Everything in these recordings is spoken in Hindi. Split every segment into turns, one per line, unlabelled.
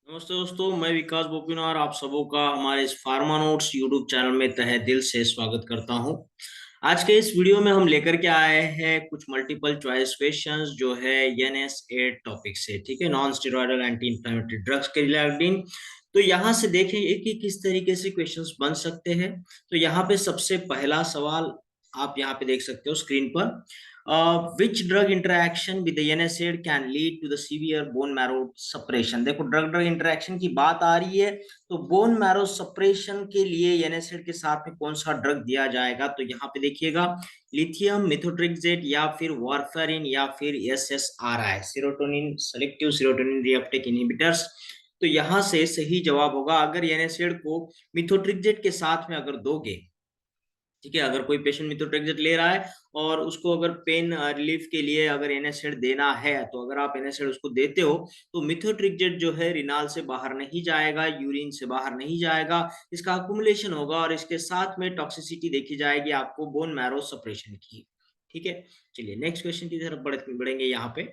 नमस्ते दोस्तों, मैं विकास बोपिन और आप सबों का हमारे इस फार्मा नोट्स यूट्यूब चैनल में तहे दिल से स्वागत करता हूं। आज के इस वीडियो में हम लेकर के आए हैं कुछ मल्टीपल चॉइस क्वेश्चंस जो है NSAID टॉपिक से। ठीक है, non steroidal anti inflammatory drugs के रिगार्डिंग। तो यहाँ से देखेंगे कि किस तरीके से क्वेश्चंस बन सकते हैं। तो यहाँ पे सबसे पहला सवाल आप यहाँ पे देख सकते हो स्क्रीन पर। Which drug interaction with the NSAID can lead to the severe bone marrow suppression? देखो, ड्रग ड्रग इंटरेक्शन की बात आ रही है, तो बोन मैरो सप्रेशन के लिए NSAID के साथ में कौन सा ड्रग दिया जाएगा? तो यहाँ पे देखिएगा, लिथियम मिथोट्रिक्सेट या फिर वारफेरिन या फिर SSRI, serotonin selective serotonin reuptake inhibitors. तो यहाँ से सही जवाब होगा, अगर NSAID को मिथोट्रिक्सेट के साथ में अगर दोगे, ठीक है, अगर कोई पेशेंट मिथोट्रेक्सेट ले रहा है और उसको अगर पेन रिलीफ के लिए अगर NSAID देना है, तो अगर आप NSAID उसको देते हो तो मिथोट्रेक्सेट जो है रिनाल से बाहर नहीं जाएगा, यूरिन से बाहर नहीं जाएगा, इसका अकुमुलेशन होगा और इसके साथ में टॉक्सिसिटी देखी जाएगी आपको बोन मैरो सप्रेशन की। ठीक है, चलिए नेक्स्ट क्वेश्चन की तरफ बढ़ेंगे। यहाँ पे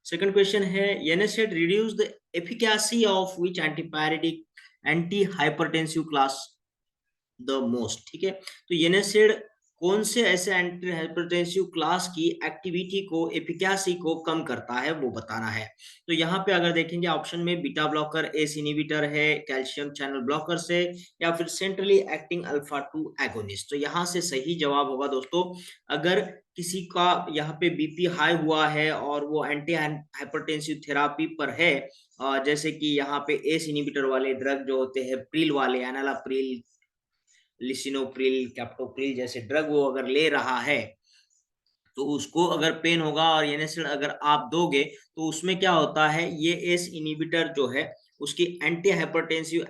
सेकंड क्वेश्चन है, NSAID reduce the efficacy of which antipyretic anti hypertensive class the most. ठीक है, तो NSAID कौन से ऐसे एंटी हाइपरटेंसिव क्लास की एक्टिविटी को, एफिकेसी को कम करता है, वो बताना है। तो यहाँ पे अगर देखेंगे ऑप्शन में बीटा ब्लॉकर, एस इनहिबिटर है, कैल्शियम चैनल ब्लॉकर से, या फिर सेंट्रली एक्टिंग अल्फा 2 एगोनिस्ट। तो यहाँ से सही जवाब होगा दोस्तों, अगर किसी का यहाँ पे बीपी हाई हुआ है और वो एंटी हाइपरटेंसिव थेरापी पर है, जैसे कि यहाँ पे एस इनहिबिटर वाले ड्रग जो होते हैं, प्रिल वाले, एनालाप्रिल, लिसिनोप्रिल, कैप्टोप्रिल जैसे ड्रग वो अगर ले रहा है, तो उसको अगर पेन होगा और NSAID अगर आप दोगे, तो उसमें क्या होता है, ये एस इनहिबिटर जो है उसकी एंटी हाइपरटेंसिव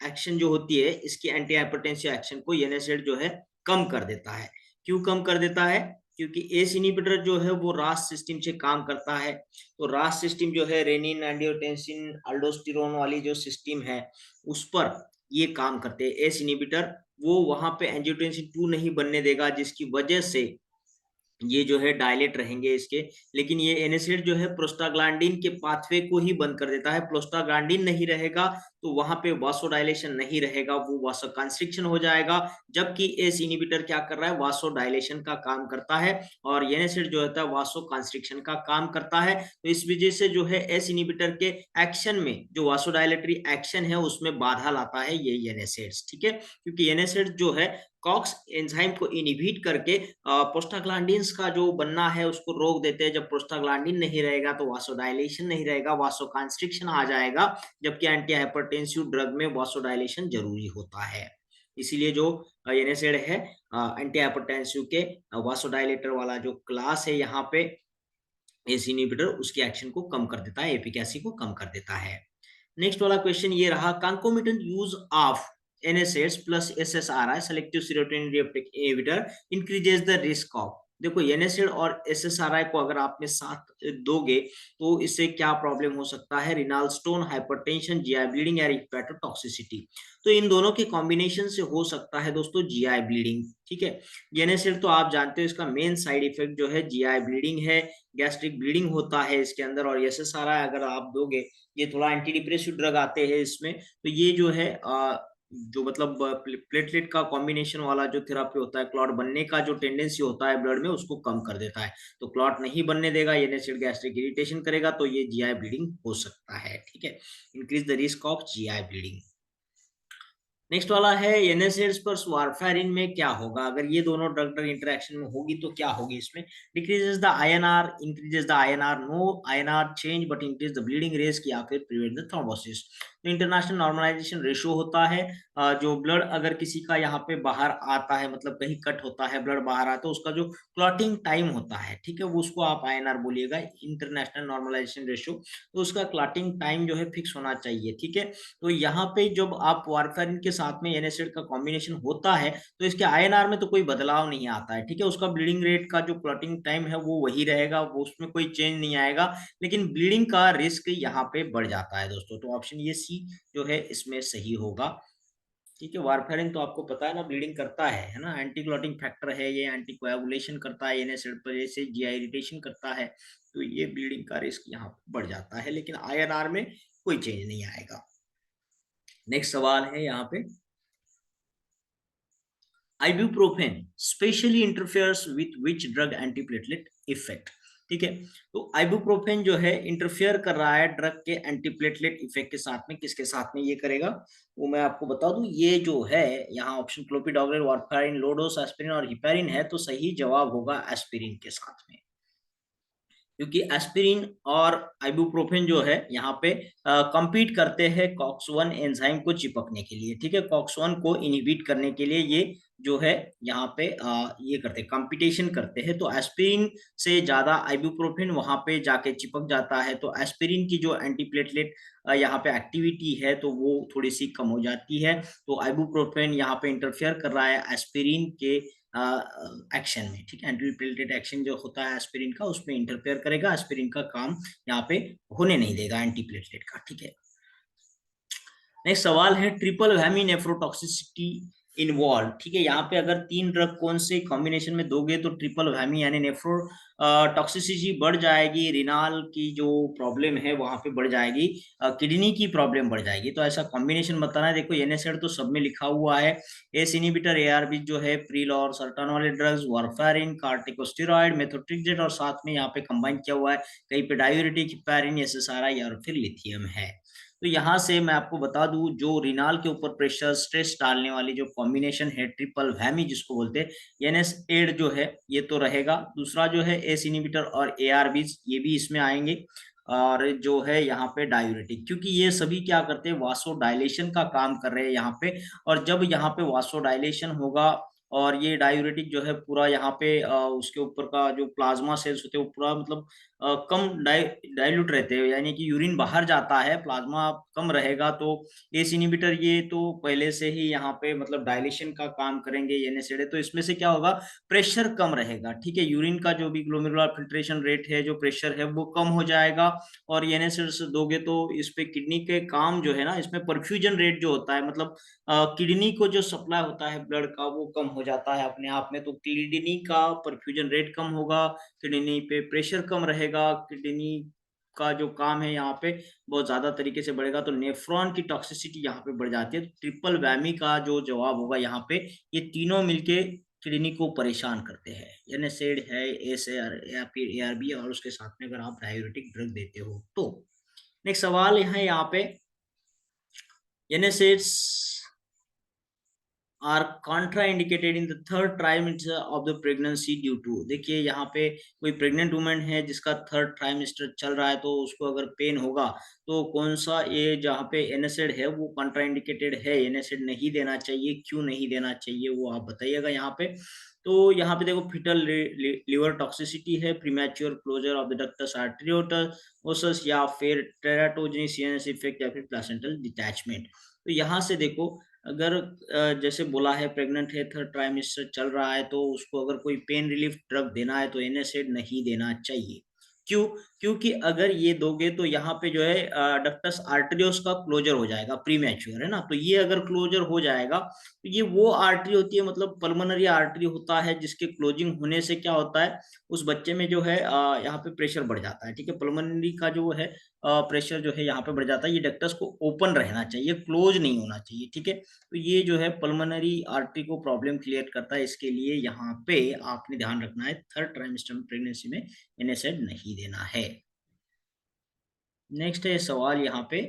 एक्शन जो होती है, इसकी एंटी हाइपरटेंसिव एक्शन को NSAID जो है कम कर देता है। क्यों कम कर देता है? क्योंकि एस इनहिबिटर जो है वो रास सिस्टम से काम करता है। तो रास सिस्टम जो है, रेनिन एंजियोटेंसिन अल्डोस्टेरोन वाली जो सिस्टम है, उस पर ये काम करते हैं एस इनहिबिटर। वो वहां पे एंजियोटेंसिन 2 नहीं बनने देगा, जिसकी वजह से ये जो है डायलेट रहेंगे इसके। लेकिन ये NSAID जो है प्रोस्टाग्लैंडिन के पाथवे को ही बंद कर देता है। प्रोस्टाग्लैंडिन नहीं रहेगा तो वहां पे वासोडाइलेशन नहीं रहेगा, वो वासोकंस्ट्रिक्शन हो जाएगा। जबकि एस इनहिबिटर क्या कर रहा है, वासोडाइलेशन का काम करता है, और NSAID जो होता है वासोकंस्ट्रिक्शन का काम करता है। तो इस वजह से जो है एस इनहिबिटर के एक्शन में, जो वासोडाइलेटरी एक्शन है, उसमें बाधा लाता है ये NSAID। ठीक है, क्योंकि NSAID जो है कॉक्स एंजाइम को इनहिबिट करके प्रोस्टाग्लैंडिन्स का जो बनना है उसको रोक देते हैं। जब प्रोस्टाग्लैंडिन नहीं रहेगा तो वासोडाइलेशन नहीं रहेगा, वासोकंस्ट्रिक्शन आ जाएगा। जबकि एंटी हाइपरटेंसिव ड्रग में वासोडाइलेशन जरूरी होता है। इसीलिए जो NSAID है, एंटी हाइपरटेंसिव के वासोडाइलेटर वाला जो क्लास है यहाँ पे, एस इनहिबिटर, उसकी एक्शन को कम कर देता है, एफिकेसी को कम कर देता है। नेक्स्ट वाला क्वेश्चन ये रहा, concomitant use of NSAIDs plus SSRI, selective serotonin reuptake inhibitor, increases the risk of. देखो, NSAID और SSRI को अगर आपने साथ दोगे तो इससे क्या प्रॉब्लम हो सकता है, रिनाल स्टोन, हाइपरटेंशन, GI ब्लीडिंग या हेपेटोटॉक्सिसिटी। तो इन दोनों के कॉम्बिनेशन से हो सकता है दोस्तों GI ब्लीडिंग। ठीक है, NSAID तो आप जानते हो इसका मेन साइड इफेक्ट जो है GI ब्लीडिंग है, गैस्ट्रिक ब्लीडिंग होता है इसके अंदर। और SSRI अगर आप दोगे, ये थोड़ा एंटी डिप्रेसिव ड्रग आते हैं इसमें, तो ये जो है जो मतलब प्लेटलेट का कॉम्बिनेशन वाला जो थेरापी होता है, क्लॉट बनने का जो टेंडेंसी होता है ब्लड में, उसको कम कर देता है। तो क्लॉट नहीं बनने देगा, NSAID गैस्ट्रिक इरिटेशन करेगा, तो ये GI ब्लीडिंग हो सकता है। ठीक है, increase the risk of GI bleeding. Next वाला है, NSAIDs पर वारफेरिन में क्या होगा, अगर ये दोनों ड्रग ड्रग इंटरेक्शन में होगी तो क्या होगी इसमें? Decreases the INR, increases the INR, no INR change but increase the bleeding risk, या फिर प्रिवेंट द थ्रोम्बोसिस। तो इंटरनेशनल नॉर्मलाइजेशन रेशियो होता है, जो ब्लड अगर किसी का यहाँ पे बाहर आता है, मतलब कहीं कट होता है, ब्लड बाहर आता है, तो उसका जो क्लॉटिंग टाइम होता है, ठीक है, वो उसको आप INR बोलिएगा, इंटरनेशनल नॉर्मलाइजेशन रेशियो। तो उसका क्लॉटिंग टाइम जो है फिक्स होना चाहिए। ठीक है, तो यहाँ पे जब आप वारफेरिन के साथ में NSAID का कॉम्बिनेशन होता है, तो इसके INR में तो कोई बदलाव नहीं आता है। ठीक है, उसका ब्लीडिंग रेट का जो क्लॉटिंग टाइम है वो वही रहेगा, वो उसमें कोई चेंज नहीं आएगा, लेकिन ब्लीडिंग का रिस्क यहाँ पे बढ़ जाता है दोस्तों। तो ऑप्शन ये सी जो है इसमें सही होगा। ठीक है, वारफेरिन तो आपको पता है ना, ब्लीडिंग करता है ना, एंटी क्लॉटिंग फैक्टर है, ये एंटी कोएगुलेशन करता है, NSAID पर जैसे GI इरिटेशन करता है, तो ये ब्लीडिंग का रिस्क यहाँ बढ़ जाता है। लेकिन INR में कोई चेंज नहीं आएगा। नेक्स्ट सवाल है यहाँ पे, ibuprofen specially interferes with which drug antiplatelet effect. ठीक है, तो आइबुप्रोफेन जो है इंटरफेयर कर रहा है ड्रग के एंटीप्लेटलेट इफेक्ट के साथ में। किसके साथ में ये करेगा वो मैं आपको बता दूं, ये जो है यहाँ ऑप्शन क्लोपिडोग्रेल, वारफारिन, लोडोस, एस्पिरिन और हिपेरिन है, तो सही जवाब होगा एस्पिरिन के साथ में, क्योंकि एस्पिरिन और आइबुप्रोफेन जो है यहाँ पे कंपीट करते हैं कॉक्स 1 एंजाइम को चिपकने के लिए। ठीक है, कॉक्स 1 को इनहिबिट करने के लिए ये जो है यहाँ पे ये करते हैं, कंपटीशन करते हैं। तो एस्पिरिन से ज्यादा आइबुप्रोफेन वहां पे जाके चिपक जाता है, तो एस्पिरिन की जो एंटीप्लेटलेट यहाँ पे एक्टिविटी है तो वो थोड़ी सी कम हो जाती है। तो आइबुप्रोफेन यहाँ पे इंटरफेयर कर रहा है एस्पिरिन के एक्शन में। ठीक है, एंटीप्लेटलेट एक्शन जो होता है एस्पिरिन का, उसमें इंटरफेयर करेगा, एस्पिरिन का काम यहाँ पे होने नहीं देगा एंटीप्लेटलेट का। ठीक है, नेक्स्ट सवाल है, ट्रिपल वैमी नेफ्रोटॉक्सिसिटी इन्वॉल्व। ठीक है, यहाँ पे अगर 3 ड्रग कौन से कॉम्बिनेशन में दोगे तो ट्रिपल वैमी यानी नेफ्रो टॉक्सिसिटी बढ़ जाएगी, रिनाल की जो प्रॉब्लम है वहां पे बढ़ जाएगी, किडनी की प्रॉब्लम बढ़ जाएगी। तो ऐसा कॉम्बिनेशन बताना है। देखो एनएसएड तो सब में लिखा हुआ है, एस इनिबिटर, एआरबी जो है, प्रीलॉर, सर्टन वाले ड्रग्स, वारफेरिन, कार्टिकोस्टेरॉइड, मेथोट्रेक्सेट, और साथ में यहाँ पे कंबाइन किया हुआ है कहीं पे डायूरेटिक, हिपैरिन, एसएसआरआई और फिर लिथियम है। तो यहाँ से मैं आपको बता दूं, जो रिनाल के ऊपर प्रेशर स्ट्रेस डालने वाली जो कॉम्बिनेशन है ट्रिपल वैमी जिसको बोलते हैं, एनएसएड जो है ये तो रहेगा। दूसरा जो है एस इनिबिटर और एआरबीज, ये भी इसमें आएंगे। और जो है यहाँ पे डायूरेटिक, क्योंकि ये सभी क्या करते हैं, वासोडाइलेशन का काम कर रहे हैं यहाँ पे। और जब यहाँ पे वासोडाइलेशन होगा और ये डायूरेटिक जो है पूरा यहाँ पे उसके ऊपर का जो प्लाज्मा सेल्स होते हैं वो पूरा मतलब कम डाइल्यूट रहते हैं, यानी कि यूरिन बाहर जाता है, प्लाज्मा कम रहेगा। तो एस इनिबिटर ये तो पहले से ही यहाँ पे मतलब डायलेशन का काम करेंगे एनएसएड, तो इसमें से क्या होगा, प्रेशर कम रहेगा। ठीक है, यूरिन का जो भी ग्लोमेरुलर फिल्ट्रेशन रेट है, जो प्रेशर है वो कम हो जाएगा। और एनएसएड दोगे तो इस पे किडनी के काम जो है ना, इसमें परफ्यूजन रेट जो होता है, मतलब किडनी को जो सप्लाई होता है ब्लड का वो कम हो जाता है अपने आप में। तो किडनी का परफ्यूजन रेट कम होगा, किडनी पे प्रेशर कम रहेगा, किडनी का जो काम है यहाँ पे बहुत ज्यादा तरीके से बढ़ेगा, तो नेफ्रॉन की टॉक्सिसिटी यहाँ पे बढ़ जाती है। तो ट्रिपल वैमी का जो जवाब होगा यहाँ पे, ये तीनों मिलके किडनी को परेशान करते हैं। एनएसएड है, एसआर या फिर एआरबी, और उसके साथ में अगर आप डायूरेटिक ड्रग देते हो तो। नेक्स्ट सवाल है यहाँ पे, NSAIDs are contraindicated in the third trimester of the pregnancy due to. देखिए यहाँ पे कोई प्रेग्नेंट वुमेन है जिसका थर्ड ट्राइमेस्टर चल रहा है, तो उसको अगर पेन होगा तो कौन सा ये जहाँ पे एनएसएड है वो कॉन्ट्राइंडिकेटेड है, एनएसएड नहीं देना चाहिए, क्यों नहीं देना चाहिए वो आप बताइएगा यहाँ पे। तो यहाँ पे देखो, फिटल लिवर टॉक्सिसिटी है, premature closure of the ductus arteriosus, या फिर टेराटोजेनिक इफेक्ट, या फिर प्लेसेंटल डिटैचमेंट। तो यहाँ से देखो, अगर जैसे बोला है प्रेग्नेंट है, थर्ड ट्राइमेस्टर चल रहा है, तो उसको अगर कोई पेन रिलीफ ड्रग देना है तो एनएसएड नहीं देना चाहिए। क्यों? क्योंकि अगर ये दोगे तो यहाँ पे जो है डक्टस आर्टरियोस का क्लोजर हो जाएगा, प्रीमैच्योर है ना, तो ये अगर क्लोजर हो जाएगा तो ये वो आर्टरी होती है, मतलब पल्मोनरी आर्टरी होता है, जिसके क्लोजिंग होने से क्या होता है, उस बच्चे में जो है यहाँ पे प्रेशर बढ़ जाता है। ठीक है, पल्मोनरी का जो है प्रेशर जो है यहाँ पे बढ़ जाता है, ये डक्टस को ओपन रहना चाहिए, क्लोज नहीं होना चाहिए। ठीक है, तो ये जो है पल्मोनरी आर्टरी को प्रॉब्लम क्रिएट करता है, इसके लिए यहाँ पे आपने ध्यान रखना है थर्ड ट्राइमेस्टर प्रेगनेंसी में एनएसएड नहीं देना है। नेक्स्ट है सवाल यहाँ पे,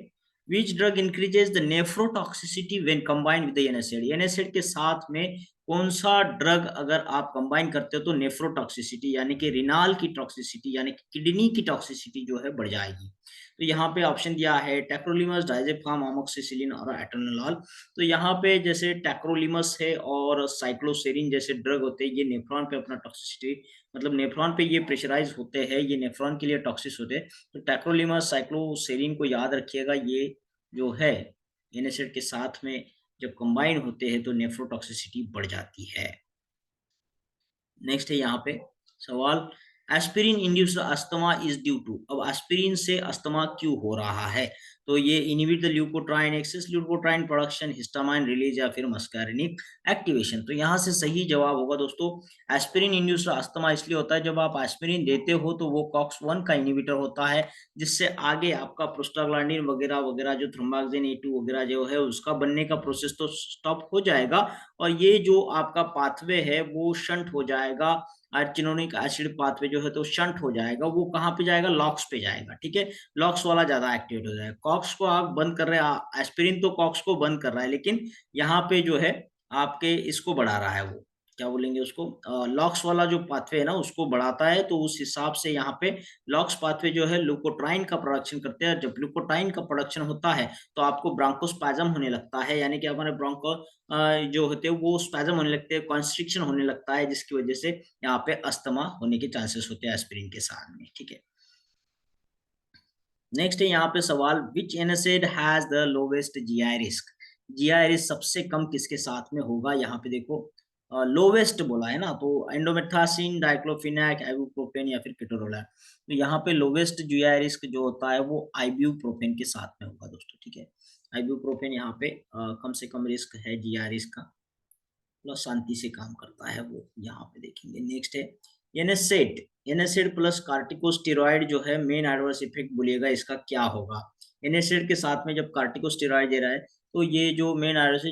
which drug increases the nephrotoxicity when combined with the NSAID. NSAID के साथ में कौन सा ड्रग अगर आप कंबाइन करते हो तो नेफ्रोटॉक्सिसिटी यानी कि रिनाल की टॉक्सिसिटी यानी कि किडनी की टॉक्सिसिटी जो है बढ़ जाएगी। तो यहाँ पे ऑप्शन दिया है टैक्रोलिमस, डायजेपम, अमोक्सिसिलिन और एटेनोलॉल। तो यहाँ पे जैसे टैक्रोलिमस है और साइक्लोसेरिन जैसे ड्रग होते हैं, ये नेफ्रॉन पे अपना टॉक्सिसिटी, मतलब नेफ्रॉन पे ये प्रेशराइज होते हैं, ये नेफ्रॉन के लिए टॉक्सिस होते हैं। तो टैक्रोलिमस, साइक्लोसेरिन को याद रखिएगा, ये जो है एनएसएड के साथ में जब कंबाइन होते हैं तो नेफ्रोटॉक्सिसिटी बढ़ जाती है। नेक्स्ट है यहाँ पे सवाल, aspirin induced asthma is due to, अब एस्पिरिन से अस्थमा क्यों हो रहा है? तो ये inhibit the leukotriene, excess leukotriene production, histamine release या फिर मस्कारिनिक एक्टिवेशन। तो यहाँ से सही जवाब होगा दोस्तों एस्पिरिन इंड्यूस्ड अस्थमा इसलिए होता है जब आप एस्पिरिन देते हो तो वो कॉक्स 1 का इनहिबिटर होता है, जिससे आगे आपका प्रोस्टाग्लैंडिन वगैरह वगैरह जो थ्रोम्बोक्सिन ए2 वगैरह जो है उसका बनने का प्रोसेस तो स्टॉप हो जाएगा, और ये जो आपका पाथवे है वो शंट हो जाएगा, आर्चिनोनिक एसिड पाथवे जो है तो शंट हो जाएगा, वो कहाँ पे जाएगा? लॉक्स पे जाएगा, ठीक है। लॉक्स वाला ज्यादा एक्टिवेट हो जाएगा। कॉक्स को आप बंद कर रहे हैं, एस्पिरिन तो कॉक्स को बंद कर रहा है, लेकिन यहाँ पे जो है आपके इसको बढ़ा रहा है, वो क्या बोलेंगे उसको, लॉक्स वाला जो पाथवे है ना उसको बढ़ाता है, तो उस हिसाब से यहाँ पे लॉक्स पाथवे जो है लुकोट्राइन का प्रोडक्शन करते हैं। जब लुकोट्राइन का प्रोडक्शन होता है तो आपको ब्रोंकोस्पैज्म होने लगता है, यानी कि हमारे ब्रोंको जो होते हैं वो स्पैज्म होने लगते हैं, कॉन्स्ट्रिक्शन होने लगता है, जिसकी वजह से यहाँ पे अस्थमा होने के चांसेस होते हैं एस्पिरिन के साथ में, ठीक है। नेक्स्ट है यहाँ पे सवाल, which NSAID has the lowest GI risk? GI risk सबसे कम किसके साथ में होगा? यहाँ पे देखो लोवेस्ट बोला है ना, तो एंडोमेथासिन, डाइक्लोफिनेक, आइबुप्रोफेन या फिर केटोरोला। तो यहाँ पे लोवेस्ट जीआई रिस्क जो होता है वो आइब्यूप्रोफेन के साथ में होगा दोस्तों, ठीक है। आइब्यूप्रोफेन यहाँ पे कम से कम रिस्क है जीआई रिस्क का, प्लस शांति से काम करता है वो, यहाँ पे देखेंगे। नेक्स्ट है एनएसएड, एनएसएड प्लस कार्टिकोस्टेरॉइड जो है मेन एडवर्स इफेक्ट बोलिएगा इसका क्या होगा? एनएसएड के साथ में जब कार्टिकोस्टेरॉइड दे रहा है तो ये जो मेन एडवर्स,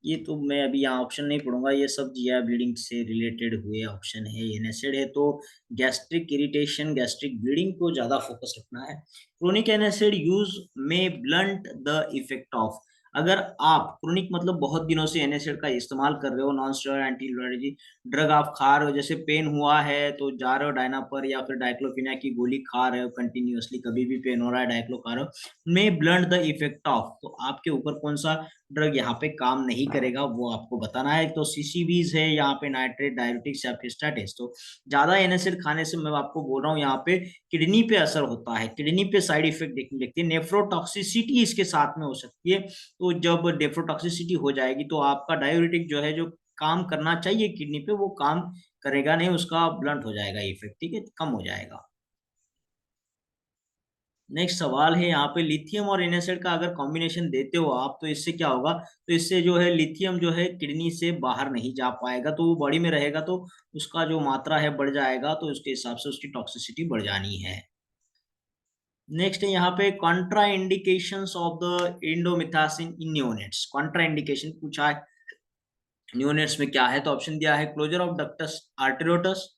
ये तो मैं अभी यहाँ ऑप्शन नहीं पढ़ूंगा, ये सब जीआई ब्लीडिंग से रिलेटेड हुए ऑप्शन है। एनएसएड है तो गैस्ट्रिक इरिटेशन, गैस्ट्रिक ब्लीडिंग को ज्यादा फोकस रखना है। क्रोनिक एनएसएड यूज में ब्लंट द इफेक्ट ऑफ, अगर आप क्रोनिक मतलब बहुत दिनों से एनएसएड का इस्तेमाल कर रहे हो, non steroid anti inflammatory drug आप खा रहे हो, जैसे पेन हुआ है तो जा रहे हो डायनापर या फिर डाइक्लोफिनेक की गोली खा रहे हो कंटिन्यूअसली, कभी भी पेन हो रहा है डाइक्लो खा रहे हो, मे ब्लंट द इफेक्ट ऑफ, तो आपके ऊपर कौन सा ड्रग यहाँ पे काम नहीं करेगा वो आपको बताना है। तो सीसीबीज है यहाँ पे, नाइट्रेट, डायबिटिक्स या फिर स्टैटिस। तो ज्यादा एनएसएड खाने से मैं आपको बोल रहा हूँ यहाँ पे किडनी पे असर होता है, किडनी पे साइड इफेक्ट देखने लगती है, नेफ्रोटॉक्सिसिटी इसके साथ में हो सकती है। तो जब नेफ्रोटॉक्सिसिटी हो जाएगी तो आपका डायूरेटिक जो है जो काम करना चाहिए किडनी पे वो काम करेगा नहीं, उसका ब्लंट हो जाएगा इफेक्ट, ठीक है, कम हो जाएगा। नेक्स्ट सवाल है यहाँ पे, लिथियम और एनएसएड का अगर कॉम्बिनेशन देते हो आप तो इससे क्या होगा? तो इससे जो है लिथियम जो है किडनी से बाहर नहीं जा पाएगा, तो वो बॉडी में रहेगा तो उसका जो मात्रा है बढ़ जाएगा, तो उसके हिसाब से उसकी टॉक्सिसिटी बढ़ जानी है। नेक्स्ट है यहाँ पे Contra indications of the indomethacin in neonates, Contra indication पूछा है न्यूनेट्स में क्या है, तो ऑप्शन दिया है closure of ductus arteriosus,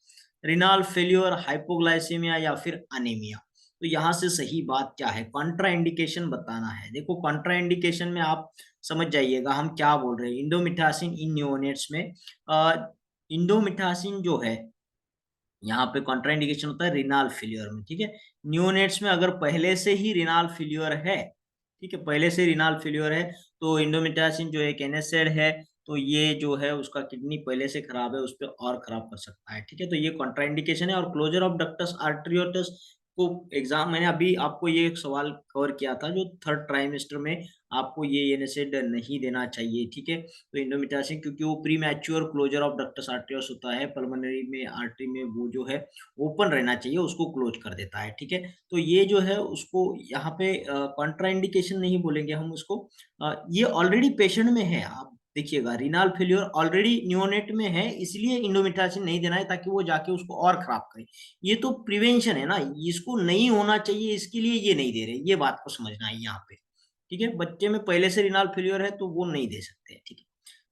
renal failure, hypoglycaemia या फिर अनीमिया। तो यहाँ से सही बात क्या है? कॉन्ट्रा इंडिकेशन बताना है। देखो कॉन्ट्रा इंडिकेशन में आप समझ जाइएगा हम क्या बोल रहे हैं। इंडोमिथासिन इन न्यूनेट्स में इंडोमिथासिन जो है यहाँ पे कॉन्ट्राइंडिकेशन होता है रिनाल फेलियर में, ठीक है। न्यूनेट्स में अगर पहले से ही रिनाल फेलियर है, ठीक है, पहले से रिनाल फेलियर है, तो इंडोमिटासिन जो एक एनएसएड है, तो ये जो है उसका किडनी पहले से खराब है, उस पर और खराब कर सकता है, ठीक है। तो ये कॉन्ट्राइंडिकेशन है। और क्लोजर ऑफ डक्टस आर्टेरियोटस को एग्जाम मैंने अभी आपको ये एक सवाल कवर किया था जो थर्ड ट्राइमेस्टर में, आपको ये एनएसएड नहीं देना चाहिए, ठीक है। तो इंडोमिटासिन क्योंकि वो premature closure of ductus arteriosus होता है, पल्मोनरी में आर्टरी में वो जो है ओपन रहना चाहिए, उसको क्लोज कर देता है, ठीक है। तो ये जो है उसको यहाँ पे कॉन्ट्राइंडिकेशन नहीं बोलेंगे हम उसको, ये ऑलरेडी पेशेंट में है, आप देखिएगा रिनाल फेल्योर ऑलरेडी न्यूनेट में है, इसलिए इंडोमिटासिन नहीं देना है ताकि वो जाके उसको और खराब करे। ये तो प्रिवेंशन है ना, इसको नहीं होना चाहिए इसके लिए ये नहीं दे रहे, ये बात को समझना है यहाँ पे, ठीक है। बच्चे में पहले से रिनाल फेलियर है तो वो नहीं दे सकते, ठीक है।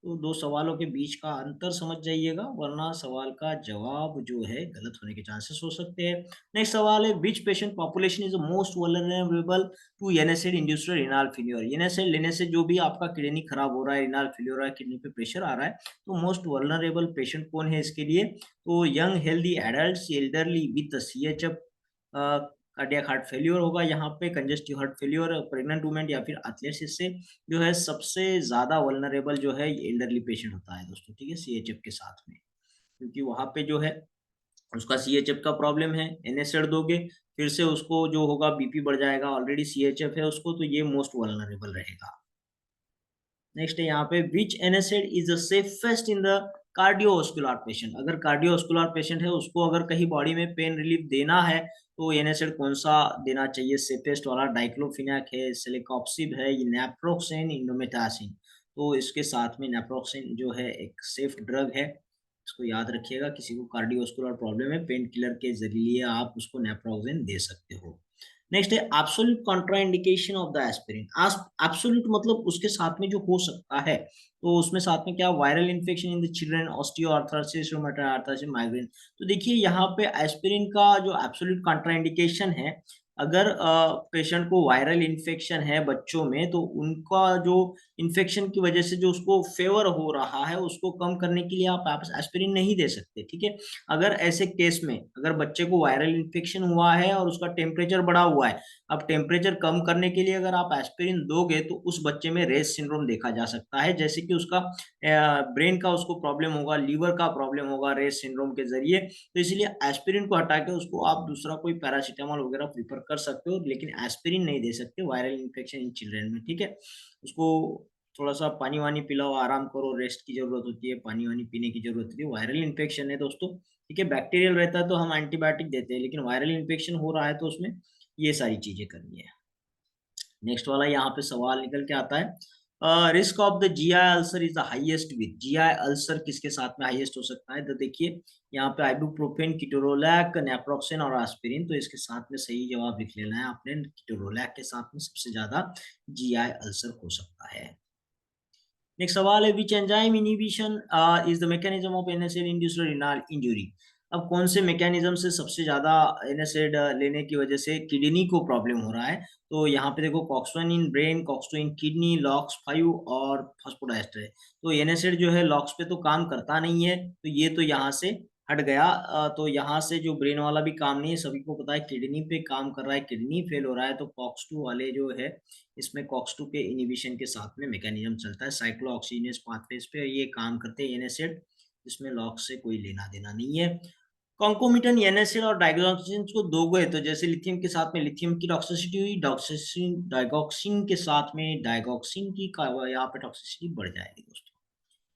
तो दो सवालों के बीच का अंतर समझ जाइएगा, वरना सवाल का जवाब जो है गलत होने के चांसेस हो सकते हैं। नेक्स्ट सवाल है, which patient population is the most vulnerable to NSAID induced renal failure? NSAID लेने से जो भी आपका किडनी खराब हो रहा है, रिनाल फेलियर हो रहा है, किडनी पे प्रेशर आ रहा है, तो मोस्ट वल्नरेबल पेशेंट कौन है इसके लिए? तो young healthy adult, elderly with CHF, cardiac heart failure होगा यहाँ पे, congestive heart failure, pregnant women या फिर एथलीट्स। इससे जो है सबसे ज्यादा वल्नरेबल जो है एल्डरली पेशेंट होता है दोस्तों, ठीक है, सीएचएफ के साथ में, क्योंकि वहां पे जो है उसका सीएचएफ का प्रॉब्लम है, एनएसएड दोगे फिर से उसको जो होगा बीपी बढ़ जाएगा, ऑलरेडी सीएचएफ है उसको, तो ये मोस्ट वल्नरेबल रहेगा। नेक्स्ट है यहाँ पे, which NSAID is the safest in the cardiovascular patient, अगर कार्डियोवास्कुलर पेशेंट है, उसको अगर कहीं बॉडी में पेन रिलीफ देना है तो एनएसएड कौन सा देना चाहिए? सेफेस्ट वाला डाइक्लोफिनेक है, सेलेकॉक्सिब है, नेप्रोक्सेन, इंडोमेटासिन। तो इसके साथ में नेप्रोक्सेन जो है एक सेफ ड्रग है, इसको याद रखिएगा। किसी को कार्डियोवास्कुलर प्रॉब्लम है, पेन किलर के जरिए आप उसको नेप्रोक्सेन दे सकते हो। नेक्स्ट है absolute contraindication of the aspirin. Absolute मतलब उसके साथ में जो हो सकता है, तो उसमें साथ में क्या? Viral infection in the children, osteoarthritis, rheumatoid arthritis, migraine. तो देखिए यहाँ पे एस्पिरिन का जो एब्सोल्यूट कॉन्ट्राइंडिकेशन है, अगर पेशेंट को वायरल इन्फेक्शन है बच्चों में, तो उनका जो इन्फेक्शन की वजह से जो उसको फेवर हो रहा है, उसको कम करने के लिए आप एस्पिरिन नहीं दे सकते, ठीक है। अगर ऐसे केस में अगर बच्चे को वायरल इन्फेक्शन हुआ है और उसका टेम्परेचर बढ़ा हुआ है, अब टेम्परेचर कम करने के लिए अगर आप एस्पिरिन दोगे तो उस बच्चे में रेस सिंड्रोम देखा जा सकता है, जैसे कि उसका ब्रेन का उसको प्रॉब्लम होगा, लीवर का प्रॉब्लम होगा रेस सिंड्रोम के जरिए। तो इसलिए एस्पिरिन को हटा के उसको आप दूसरा कोई पैरासिटामोल वगैरह प्रीफर कर सकते हो, लेकिन एस्पिरिन नहीं दे सकते वायरल इन्फेक्शन इन चिल्ड्रन में, ठीक है। उसको थोड़ा-सा पानी-वानी पिलाओ, आराम करो, रेस्ट की ज़रूरत होती है, पानी-वानी पीने की ज़रूरत होती है। वायरल इन्फेक्शन है दोस्तों, ठीक है, बैक्टीरियल रहता है तो हम एंटीबायोटिक देते हैं, लेकिन वायरल इन्फेक्शन हो रहा है तो उसमें ये सारी चीज़ें करनी है। नेक्स्ट वाला यहाँ पे सवाल निकल के आता है, risk of the GI ulcer is the highest with. GI ulcer किसके साथ में हाईएस्ट हो सकता है? तो देखिए यहाँ पे आइबुप्रोफेन, कीटोरोलैक, नेप्रोक्सेन और एस्पिरिन। तो इसके साथ में सही जवाब लिख लेना है आपने। कीटोरोलैक के साथ में सबसे ज़्यादा जीआई अल्सर हो सकता है। नेक्स्ट सवाल है, which enzyme inhibition is the mechanism of NSAID induced renal injury. अब कौन से मैकेनिज्म से सबसे ज्यादा एनएसएड लेने की वजह से किडनी को प्रॉब्लम हो रहा है? तो यहाँ पे देखो, COX 1 in brain, COX 2 in kidney, LOX 5 और फॉस्फोडाइस्टर है। तो एनएसएड जो है लॉक्स पे तो काम करता नहीं है, तो ये तो यहाँ से हट गया। तो यहाँ से जो ब्रेन वाला भी काम नहीं है, सभी को पता है किडनी पे काम कर रहा है, किडनी फेल हो रहा है, तो कॉक्स 2 वाले जो है, इसमें कॉक्स 2 के इनिबिशन के साथ में मैकेनिज्म चलता है साइक्लोऑक्सीजिनेज पाथवेज पे, ये काम करते हैं एनएसएड, इसमें लॉक्स से कोई लेना देना नहीं है। कॉन्कोमिटेंट एनएसएड और डाइगोक्सिन को दोगे तो जैसे लिथियम के साथ में लिथियम की टॉक्सिसिटी हुई, डॉक्सिसिन डाइगोक्सिन के साथ में डाइगोक्सिन की यहाँ पे टॉक्सिसिटी बढ़ जाएगी दोस्तों,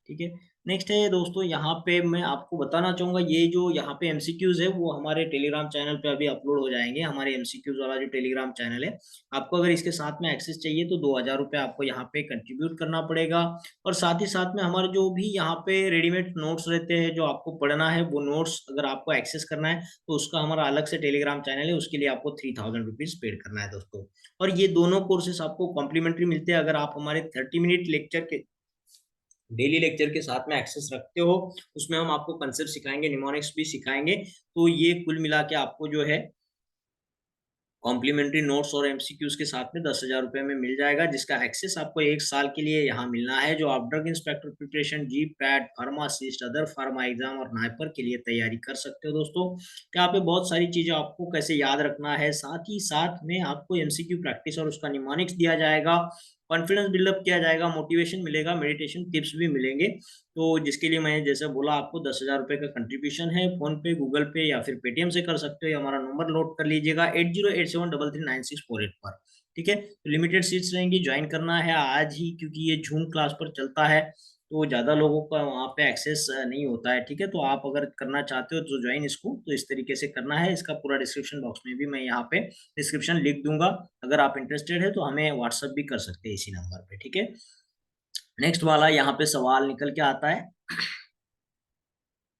ठीक है। नेक्स्ट है दोस्तों, यहाँ पे मैं आपको बताना चाहूँगा, ये जो यहाँ पे एमसीक्यूज़ है वो हमारे टेलीग्राम चैनल पे अभी अपलोड हो जाएँगे। हमारे एमसीक्यूज़ वाला जो टेलीग्राम चैनल है, आपको अगर इसके साथ में एक्सेस चाहिए तो ₹2000 आपको यहाँ पे कंट्रीब्यूट करना पड़ेगा। और साथ ही साथ में हमारे जो भी यहाँ पे रेडीमेड नोट्स रहते हैं, जो आपको पढ़ना है, वो नोट्स अगर आपको एक्सेस करना है तो उसका हमारा अलग से टेलीग्राम चैनल है, उसके लिए आपको ₹3000 पेड करना है दोस्तों। और ये दोनों कोर्सेस आपको कॉम्प्लीमेंट्री मिलते हैं अगर आप हमारे 30 मिनट लेक्चर के डेली लेक्चर के साथ में एक्सेस रखते हो। उसमें हम आपको कंसेप्ट सिखाएँगे, निमोनिक्स भी सिखाएँगे। तो ये कुल मिला के आपको जो है कॉम्प्लीमेंट्री नोट्स और एमसीक्यूज़ के साथ में ₹10,000 में मिल जाएगा, जिसका एक्सेस आपको 1 साल के लिए यहाँ मिलना है। जो आप drug inspector preparation, GPAT, pharmacist, other pharma exam और नाइपर के लिए तैयारी कर सकते हो दोस्तों। यहाँ पे बहुत सारी चीज़ें आपको कैसे याद रखना है, साथ ही साथ में आपको एमसीक्यू प्रैक्टिस और उसका निमोनिक्स दिया जाएगा, कॉन्फिडेंस बिल्डअप किया जाएगा, मोटिवेशन मिलेगा, मेडिटेशन टिप्स भी मिलेंगे। तो जिसके लिए मैंने जैसे बोला आपको ₹10,000 का कंट्रीब्यूशन है, फ़ोन पे, गूगल पे या फिर पेटीएम से कर सकते हो, या हमारा नंबर नोट कर लीजिएगा 8087339648 पर, ठीक है? तो लिमिटेड सीट्स रहेंगी, जॉइन करना है आज ही, क्योंकि ये ज़ूम क्लास पर चलता है, तो ज़्यादा लोगों का वहाँ पे एक्सेस नहीं होता है, ठीक है? तो आप अगर करना चाहते हो तो जॉइन इसको तो इस तरीके से करना है। इसका पूरा डिस्क्रिप्शन बॉक्स में भी मैं यहाँ पे डिस्क्रिप्शन लिख दूँगा। अगर आप इंटरेस्टेड है तो हमें व्हाट्सएप भी कर सकते हैं इसी नंबर पे, ठीक है? नेक्स्ट वाला यहाँ पे सवाल निकल के आता है,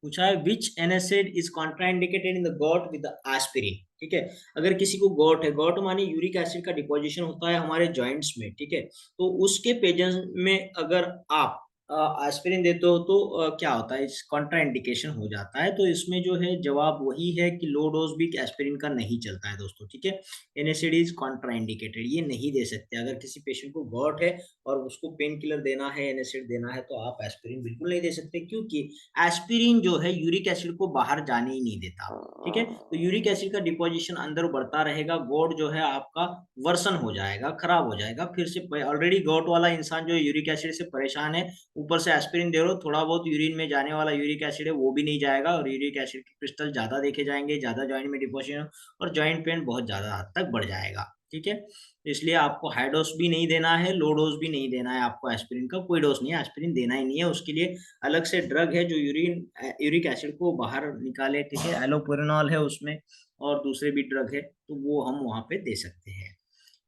पूछा है, which NSAID is contraindicated in the gout with the aspirin, ठीक है। अगर किसी को गॉट है, गॉट माने यूरिक एसिड का डिपोजिशन होता है हमारे जॉइंट्स में, ठीक है। तो उसके पेजेंट में अगर आप एस्पिरिन देते हो तो क्या होता है, इस कॉन्ट्राइंडिकेशन हो जाता है। तो इसमें जो है जवाब वही है कि लो डोज भी एस्पिरिन का नहीं चलता है दोस्तों, ठीक है। एनएसएड इज कॉन्ट्राइंडिकेटेड, ये नहीं दे सकते। अगर किसी पेशेंट को गॉट है और उसको पेन किलर देना है, एनएसएड देना है, तो आप एस्पिरिन बिल्कुल नहीं दे सकते, क्योंकि एस्पिरिन जो है यूरिक एसिड को बाहर जाने ही नहीं देता, ठीक है। तो यूरिक एसिड का डिपोजिशन अंदर बढ़ता रहेगा, गोट जो है आपका वर्सन हो जाएगा, खराब हो जाएगा। फिर से ऑलरेडी गोट वाला इंसान जो है यूरिक एसिड से परेशान है, ऊपर से एस्पिरिन दे रहे हो, थोड़ा बहुत यूरिन में जाने वाला यूरिक एसिड है वो भी नहीं जाएगा, और यूरिक एसिड के क्रिस्टल ज्यादा देखे जाएंगे, ज्यादा जॉइंट में डिपोजिशन और जॉइंट पेन बहुत ज्यादा हद तक बढ़ जाएगा। ठीक है। तो इसलिए आपको हाई डोज भी नहीं देना है, लो डोज भी नहीं देना है, आपको एस्पिरिन का कोई डोज नहीं है, एस्पिरिन देना ही नहीं है। उसके लिए अलग से ड्रग है जो यूरिक एसिड को बाहर निकाले, ठीक है, एलोपुरिनॉल है उसमें, और दूसरे भी ड्रग है, तो वो हम वहां पे दे सकते हैं।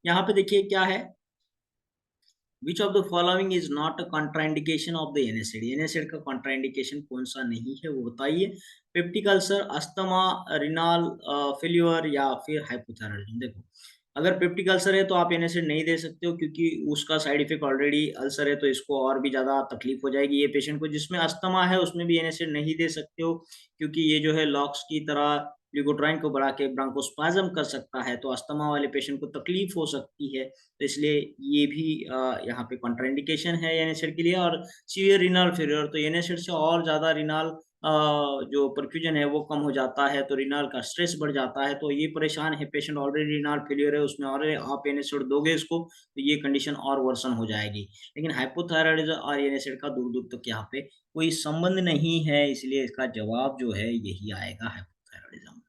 यहाँ पे देखिए क्या है, which of the following is not a contraindication of the NSAID. NSAID का कॉन्ट्राइंडिकेशन कौन सा नहीं है वो बताइए। Peptic ulcer, asthma, renal failure या फिर हाइपोथायराइडिज्म। देखो, अगर पेप्टिक अल्सर है तो आप एनएसएड नहीं दे सकते हो, क्योंकि उसका साइड इफेक्ट ऑलरेडी अल्सर है, तो इसको और भी ज्यादा तकलीफ हो जाएगी ये पेशेंट को। जिसमें अस्थमा है उसमें भी एनएसएड नहीं दे सकते हो, क्योंकि ये जो है लॉक्स की तरह ल्यूकोट्राइन को बढ़ा के ब्रांकोस्पाज्म कर सकता है, तो अस्थमा वाले पेशेंट को तकलीफ हो सकती है। तो इसलिए ये भी यहाँ पे कॉन्ट्राइंडिकेशन है एनएसएड के लिए। और सीवियर रिनल फेलियर, तो एनएसएड से और ज़्यादा रिनल जो परफ्यूजन है वो कम हो जाता है, तो रिनल का स्ट्रेस बढ़ जाता है, तो ये परेशान है पेशेंट, ऑलरेडी रिनल फेलियर है उसमें, और आप एनएसएड दोगे इसको तो ये कंडीशन और वर्सन हो जाएगी। लेकिन हाइपोथायराइडिज्म और एनएसएड का दूर दूर तक यहाँ पे कोई संबंध नहीं है, इसलिए इसका जवाब जो है यही आएगा, हाइपोथायराइडिज्म।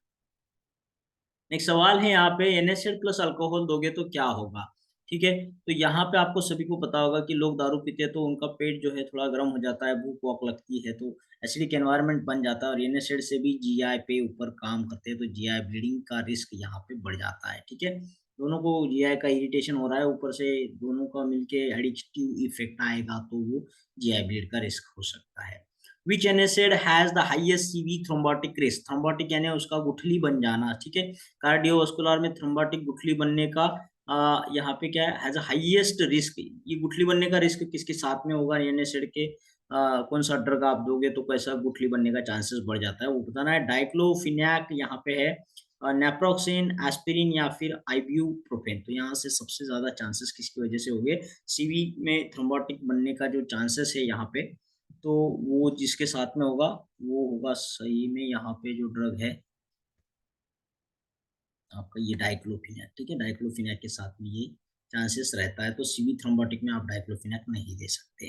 नेक्स्ट सवाल है यहाँ पे, एनएसएड प्लस अल्कोहल दोगे तो क्या होगा। ठीक है, तो यहाँ पे आपको सभी को पता होगा कि लोग दारू पीते हैं तो उनका पेट जो है थोड़ा गर्म हो जाता है, भूख वॉक लगती है, तो एसिडिक एनवायरनमेंट बन जाता है, और एनएसएड से भी जीआई पे ऊपर काम करते हैं, तो जीआई ब्लीडिंग का रिस्क यहाँ पे बढ़ जाता है। ठीक है, दोनों को जीआई का इरिटेशन हो रहा है, ऊपर से दोनों का मिलके एडिक्टिव इफेक्ट आएगा, तो वो जीआई ब्लीड का रिस्क हो सकता है। Which NSAID has the highest CV thrombotic risk. Thrombotic यानी उसका गुठली बन जाना, ठीक है, कार्डियोवास्कुलर में थ्रोम्बोटिक गुठली बनने का यहाँ पे क्या है, हैज हाईएस्ट रिस्क। ये गुठली बनने का रिस्क किसके साथ में होगा, NSAID के कौन सा ड्रग आप दोगे तो कैसा गुठली बनने का चांसेस बढ़ जाता है वो बताना है। डाइक्लोफिनैक यहाँ पे है, नेप्रोक्सिन, एस्पिरिन या फिर आइब्यूप्रोफेन। तो यहाँ से सबसे ज्यादा चांसेस किसकी वजह से हो गए, सीवी में थ्रोम्बोटिक बनने का जो चांसेस है यहाँ पे, तो वो जिसके साथ में होगा वो होगा सही में यहाँ पे जो ड्रग है आपका ये डाइक्लोफिनैक। ठीक है, डाइक्लोफिनैक के साथ में ये चांसेस रहता है, तो सीवी थ्रोम्बोटिक में आप डाइक्लोफिनैक नहीं दे सकते।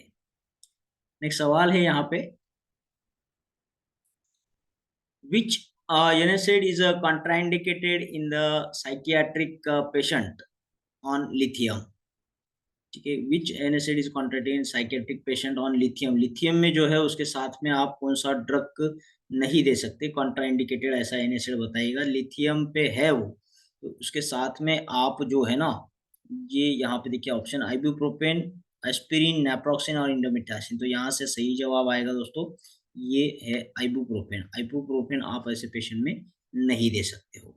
नेक्स्ट सवाल है यहाँ पे, which NSAID is contraindicated in the psychiatric patient on lithium। ठीक है, which NSAID is contraindicated psychiatric patient on lithium. Lithium में जो है उसके साथ में आप कौन सा ड्रग नहीं दे सकते, कॉन्ट्राइंडिकेटेड ऐसा NSAID बताइएगा। लिथियम पे है वो, तो उसके साथ में आप जो है ना, ये यहाँ पे देखिए ऑप्शन आइब्यूप्रोपेन, एस्पिरिन, नेप्रोक्सिन और इंडोमिथासिन। तो यहाँ से सही जवाब आएगा दोस्तों, ये है आइबुप्रोफेन। आइबुप्रोफेन आप ऐसे पेशेंट में नहीं दे सकते हो।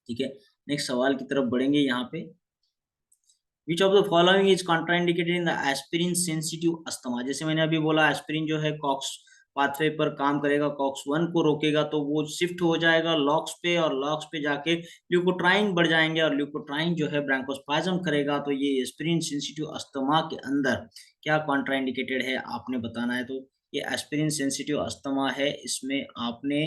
ठीक है, नेक्स्ट सवाल की तरफ बढ़ेंगे यहाँ पे, विच of the following is contraindicated in the aspirin sensitive asthma. जैसे मैंने अभी बोला, एस्पिरिन जो है कॉक्स पाथवे पर काम करेगा, कॉक्स 1 को रोकेगा, तो वो शिफ्ट हो जाएगा लॉक्स पे, और लॉक्स पे जाके ल्यूकोट्राइन बढ़ जाएंगे, और ल्यूकोट्राइन जो है ब्रांकोस्पाज्म करेगा। तो ये एस्पिरिन सेंसिटिव अस्थमा के अंदर क्या कॉन्ट्राइंडिकेटेड है आपने बताना है। तो ये एस्पिरिन सेंसिटिव अस्थमा है, इसमें आपने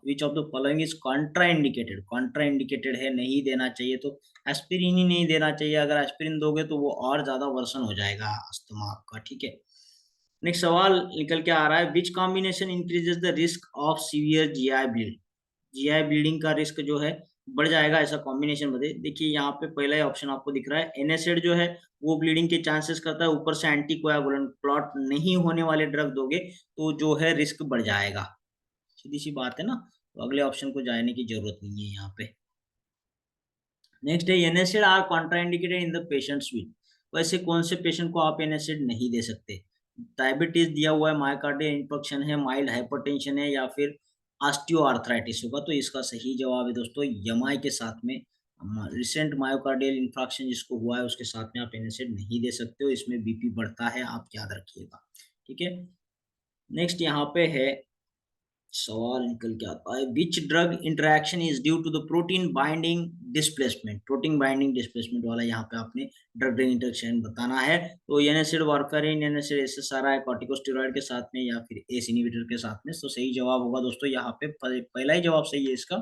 विच of the following is contraindicated, contraindicated है, नहीं देना चाहिए, तो एस्पिरिन ही नहीं देना चाहिए। अगर एस्पिरिन दोगे तो वो और ज्यादा वर्सन हो जाएगा अस्थमा आपका। ठीक है, नेक्स्ट सवाल निकल के आ रहा है, which combination increases the risk of severe GI bleed. GI bleeding का रिस्क जो है बढ़ जाएगा, ऐसा कॉम्बिनेशन बताइए। देखिए यहाँ पे पहला ही ऑप्शन आपको दिख रहा है, NSAID जो है वो ब्लीडिंग के चांसेस करता है, ऊपर से एंटीकोएगुलेंट क्लॉट नहीं होने वाले ड्रग दोगे तो जो है रिस्क बढ़ जाएगा। सीधी सी बात है ना, तो अगले ऑप्शन को जाने की जरूरत नहीं है यहाँ पे। नेक्स्ट है, NSAID are contraindicated in the patients with. वैसे कौन से पेशेंट को आप NSAID नहीं दे सकते, डायबिटीज दिया हुआ है, मायोकार्डियल इंफेक्शन है, माइल्ड हाइपरटेंशन है, या फिर ऑस्टियोआर्थराइटिस होगा। तो इसका सही जवाब है दोस्तों यमाई के साथ में, रिसेंट मायोकार्डियल इंफ्रैक्शन जिसको हुआ है उसके साथ में आप NSAID नहीं दे सकते हो, इसमें बीपी बढ़ता है, आप याद रखिएगा। ठीक है, नेक्स्ट यहाँ पे है, सवाल निकल के आता है, which drug interaction is due to the protein binding displacement. Protein binding displacement वाला यहाँ पे आपने ड्रग इंटरेक्शन बताना है। तो NSAID warfarin, NSAID SSRI, corticosteroid के साथ में, या फिर एस इनहिबिटर के साथ में। तो सही जवाब होगा दोस्तों यहाँ पे पहला ही जवाब सही है इसका,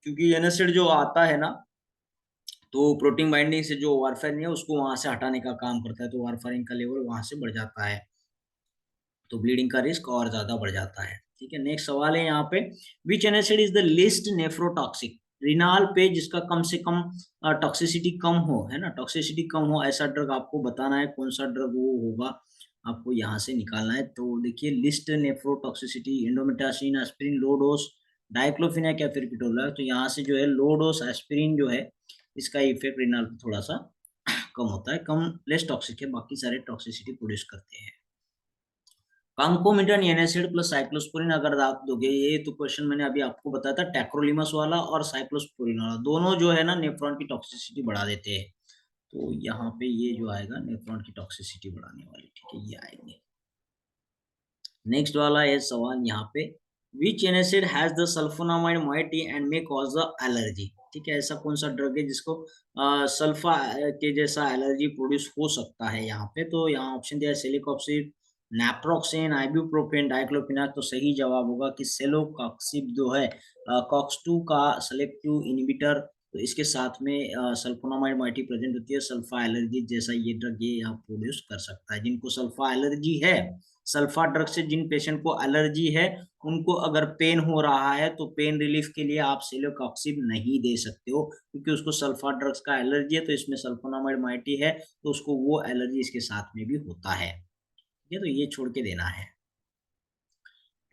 क्योंकि एनएसिड जो आता है ना, तो प्रोटीन बाइंडिंग से जो वारफेरिन है उसको वहां से हटाने का काम करता है, तो वारफेरिन का लेवल वहां से बढ़ जाता है, तो ब्लीडिंग का रिस्क और ज्यादा बढ़ जाता है। ठीक है, नेक्स्ट सवाल है यहाँ पे, which NSAID is the least nephrotoxic. Renal पे जिसका कम से कम टॉक्सिसिटी कम हो, है ना, टॉक्सिसिटी कम हो, ऐसा ड्रग आपको बताना है। कौन सा ड्रग वो होगा आपको यहाँ से निकालना है। तो देखिए least nephrotoxicity, indomethacin, aspirin, low dose, diclofenac या फिर पिटोला। तो यहाँ से जो है लो डोज एस्पिरिन जो है इसका इफेक्ट रिनाल पे थोड़ा सा कम होता है, कम लेस टॉक्सिक है, बाकी सारे टॉक्सिसिटी प्रोड्यूस करते हैं। कंकोमिटेंट एनासिड प्लस साइक्लोस्पोरिन अगर आप दोगे, ये तो क्वेश्चन मैंने अभी आपको बताया था, टैक्रोलिमस वाला और साइक्लोस्पोरिन वाला, दोनों जो है ना नेफ्रॉन की टॉक्सिसिटी बढ़ा देते हैं। तो यहाँ पे ये जो आएगा नेफ्रॉन की टॉक्सिसिटी बढ़ाने वाली, ठीक है, ये आएंगे। नेक्स्ट वाला है सवाल यहाँ पे, which NSAID has the sulphonamide moiety and may cause the allergy. ठीक है, ऐसा कौन सा ड्रग है जिसको सल्फा के जैसा एलर्जी प्रोड्यूस हो सकता है यहाँ पे। तो यहाँ ऑप्शन दिया है सेलिकॉक्सिब, नैप्रोक्सेन, आइब्यूप्रोफेन, डाइक्लोफिनाक। तो सही जवाब होगा कि सेलोकॉक्सिब जो है कॉक्स2 का सेलेक्टिव इनहिबिटर, तो इसके साथ में सल्फोनामाइड moiety प्रेजेंट होती है। सल्फा एलर्जी जैसा ये ड्रग ये यहाँ प्रोड्यूस कर सकता है। जिनको सल्फा एलर्जी है, सल्फा ड्रग से जिन पेशेंट को एलर्जी है, उनको अगर पेन हो रहा है तो पेन रिलीफ के लिए आप सेलोकॉक्सिब नहीं दे सकते हो, क्योंकि उसको सल्फा ड्रग्स का एलर्जी है। तो इसमें सल्फोनामाइड moiety है, तो उसको वो एलर्जी इसके साथ में भी होता है। ठीक है, तो ये छोड़ के देना है।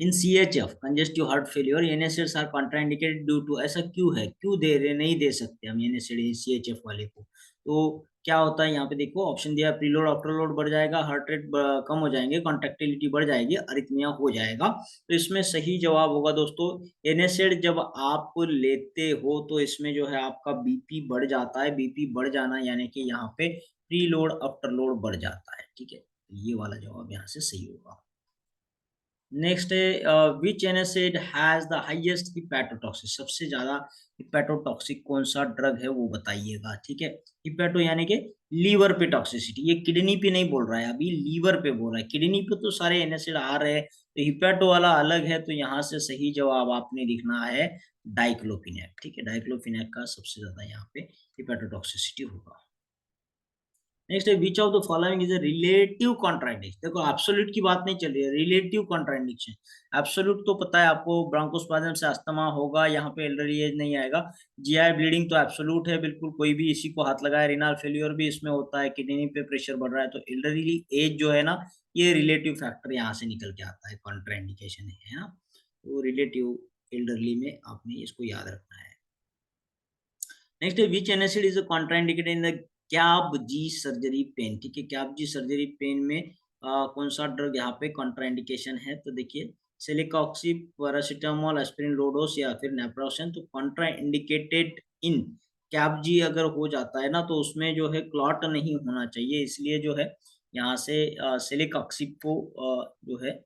In CHF congestive heart failure NSAIDs are contraindicated due to, ऐसा क्यों है, क्यों दे रहे नहीं दे सकते हम एनएसएड CHF वाले को। तो क्या होता है यहाँ पे देखो, ऑप्शन दिया प्रीलोड आफ्टर लोड बढ़ जाएगा, हार्ट रेट कम हो जाएंगे, कॉन्ट्रैक्टिलिटी बढ़ जाएगी, अरिथमिया हो जाएगा। तो इसमें सही जवाब होगा दोस्तों एनएसएड जब आप लेते हो तो इसमें जो है आपका बीपी बढ़ जाता है। बीपी बढ़ जाना यानी कि यहाँ पे प्रीलोड आफ्टर लोड बढ़ जाता है। ठीक है, ये वाला जवाब यहाँ से सही होगा। नेक्स्ट है which NSAID has the highest हिपैटोटॉक्सिक, सबसे ज्यादा हिपैटोटॉक्सिक कौन सा ड्रग है वो बताइएगा। ठीक है, हिपैटो यानी कि लीवर पे टॉक्सिसिटी, ये किडनी पे नहीं बोल रहा है, अभी लीवर पे बोल रहा है। किडनी पे तो सारे एनासिड आ रहे हैं, तो हिपैटो वाला अलग है। तो यहाँ से सही जवाब आपने लिखना है डाइक्लोफिनेक। ठीक है, डाइक्लोफिनेक का सबसे ज्यादा यहाँ पे हिपैटोटॉक्सिसिटी होगा। नेक्स्ट है which of the following is a relative contraindication. देखो एब्सोल्यूट की बात नहीं चल रही है, रिलेटिव कॉन्ट्राइंडिकेशन। एब्सोल्यूट तो पता है आपको, ब्रोंकोस्पाज्म से अस्थमा होगा, यहाँ पे एल्डरली एज नहीं आएगा। जीआई ब्लीडिंग तो एब्सोल्यूट है, बिल्कुल कोई भी इसी को हाथ लगाए। रिनल फेल्योर भी इसमें होता है, किडनी पे प्रेशर बढ़ रहा है। तो एल्डरली एज जो है ना, ये रिलेटिव फैक्टर यहाँ से निकल के आता है, कॉन्ट्राइंडिकेशन है ना। तो रिलेटिव एल्डरली में आपने इसको याद रखना है। नेक्स्ट है which NSAID is contraindicated in the CABG surgery pain. ठीक है, कैब जी सर्जरी पेन में कौन सा ड्रग यहाँ पे कॉन्ट्राइंडिकेशन है। तो देखिए सेलिकॉक्सिब, पैरासीटामोल, एस्पिरिन, लोडोस या फिर नेप्रोक्सेन। तो कॉन्ट्राइंडिकेटेड इन कैब जी अगर हो जाता है ना, तो उसमें जो है क्लॉट नहीं होना चाहिए, इसलिए जो है यहाँ से सेलिकॉक्सिब को जो है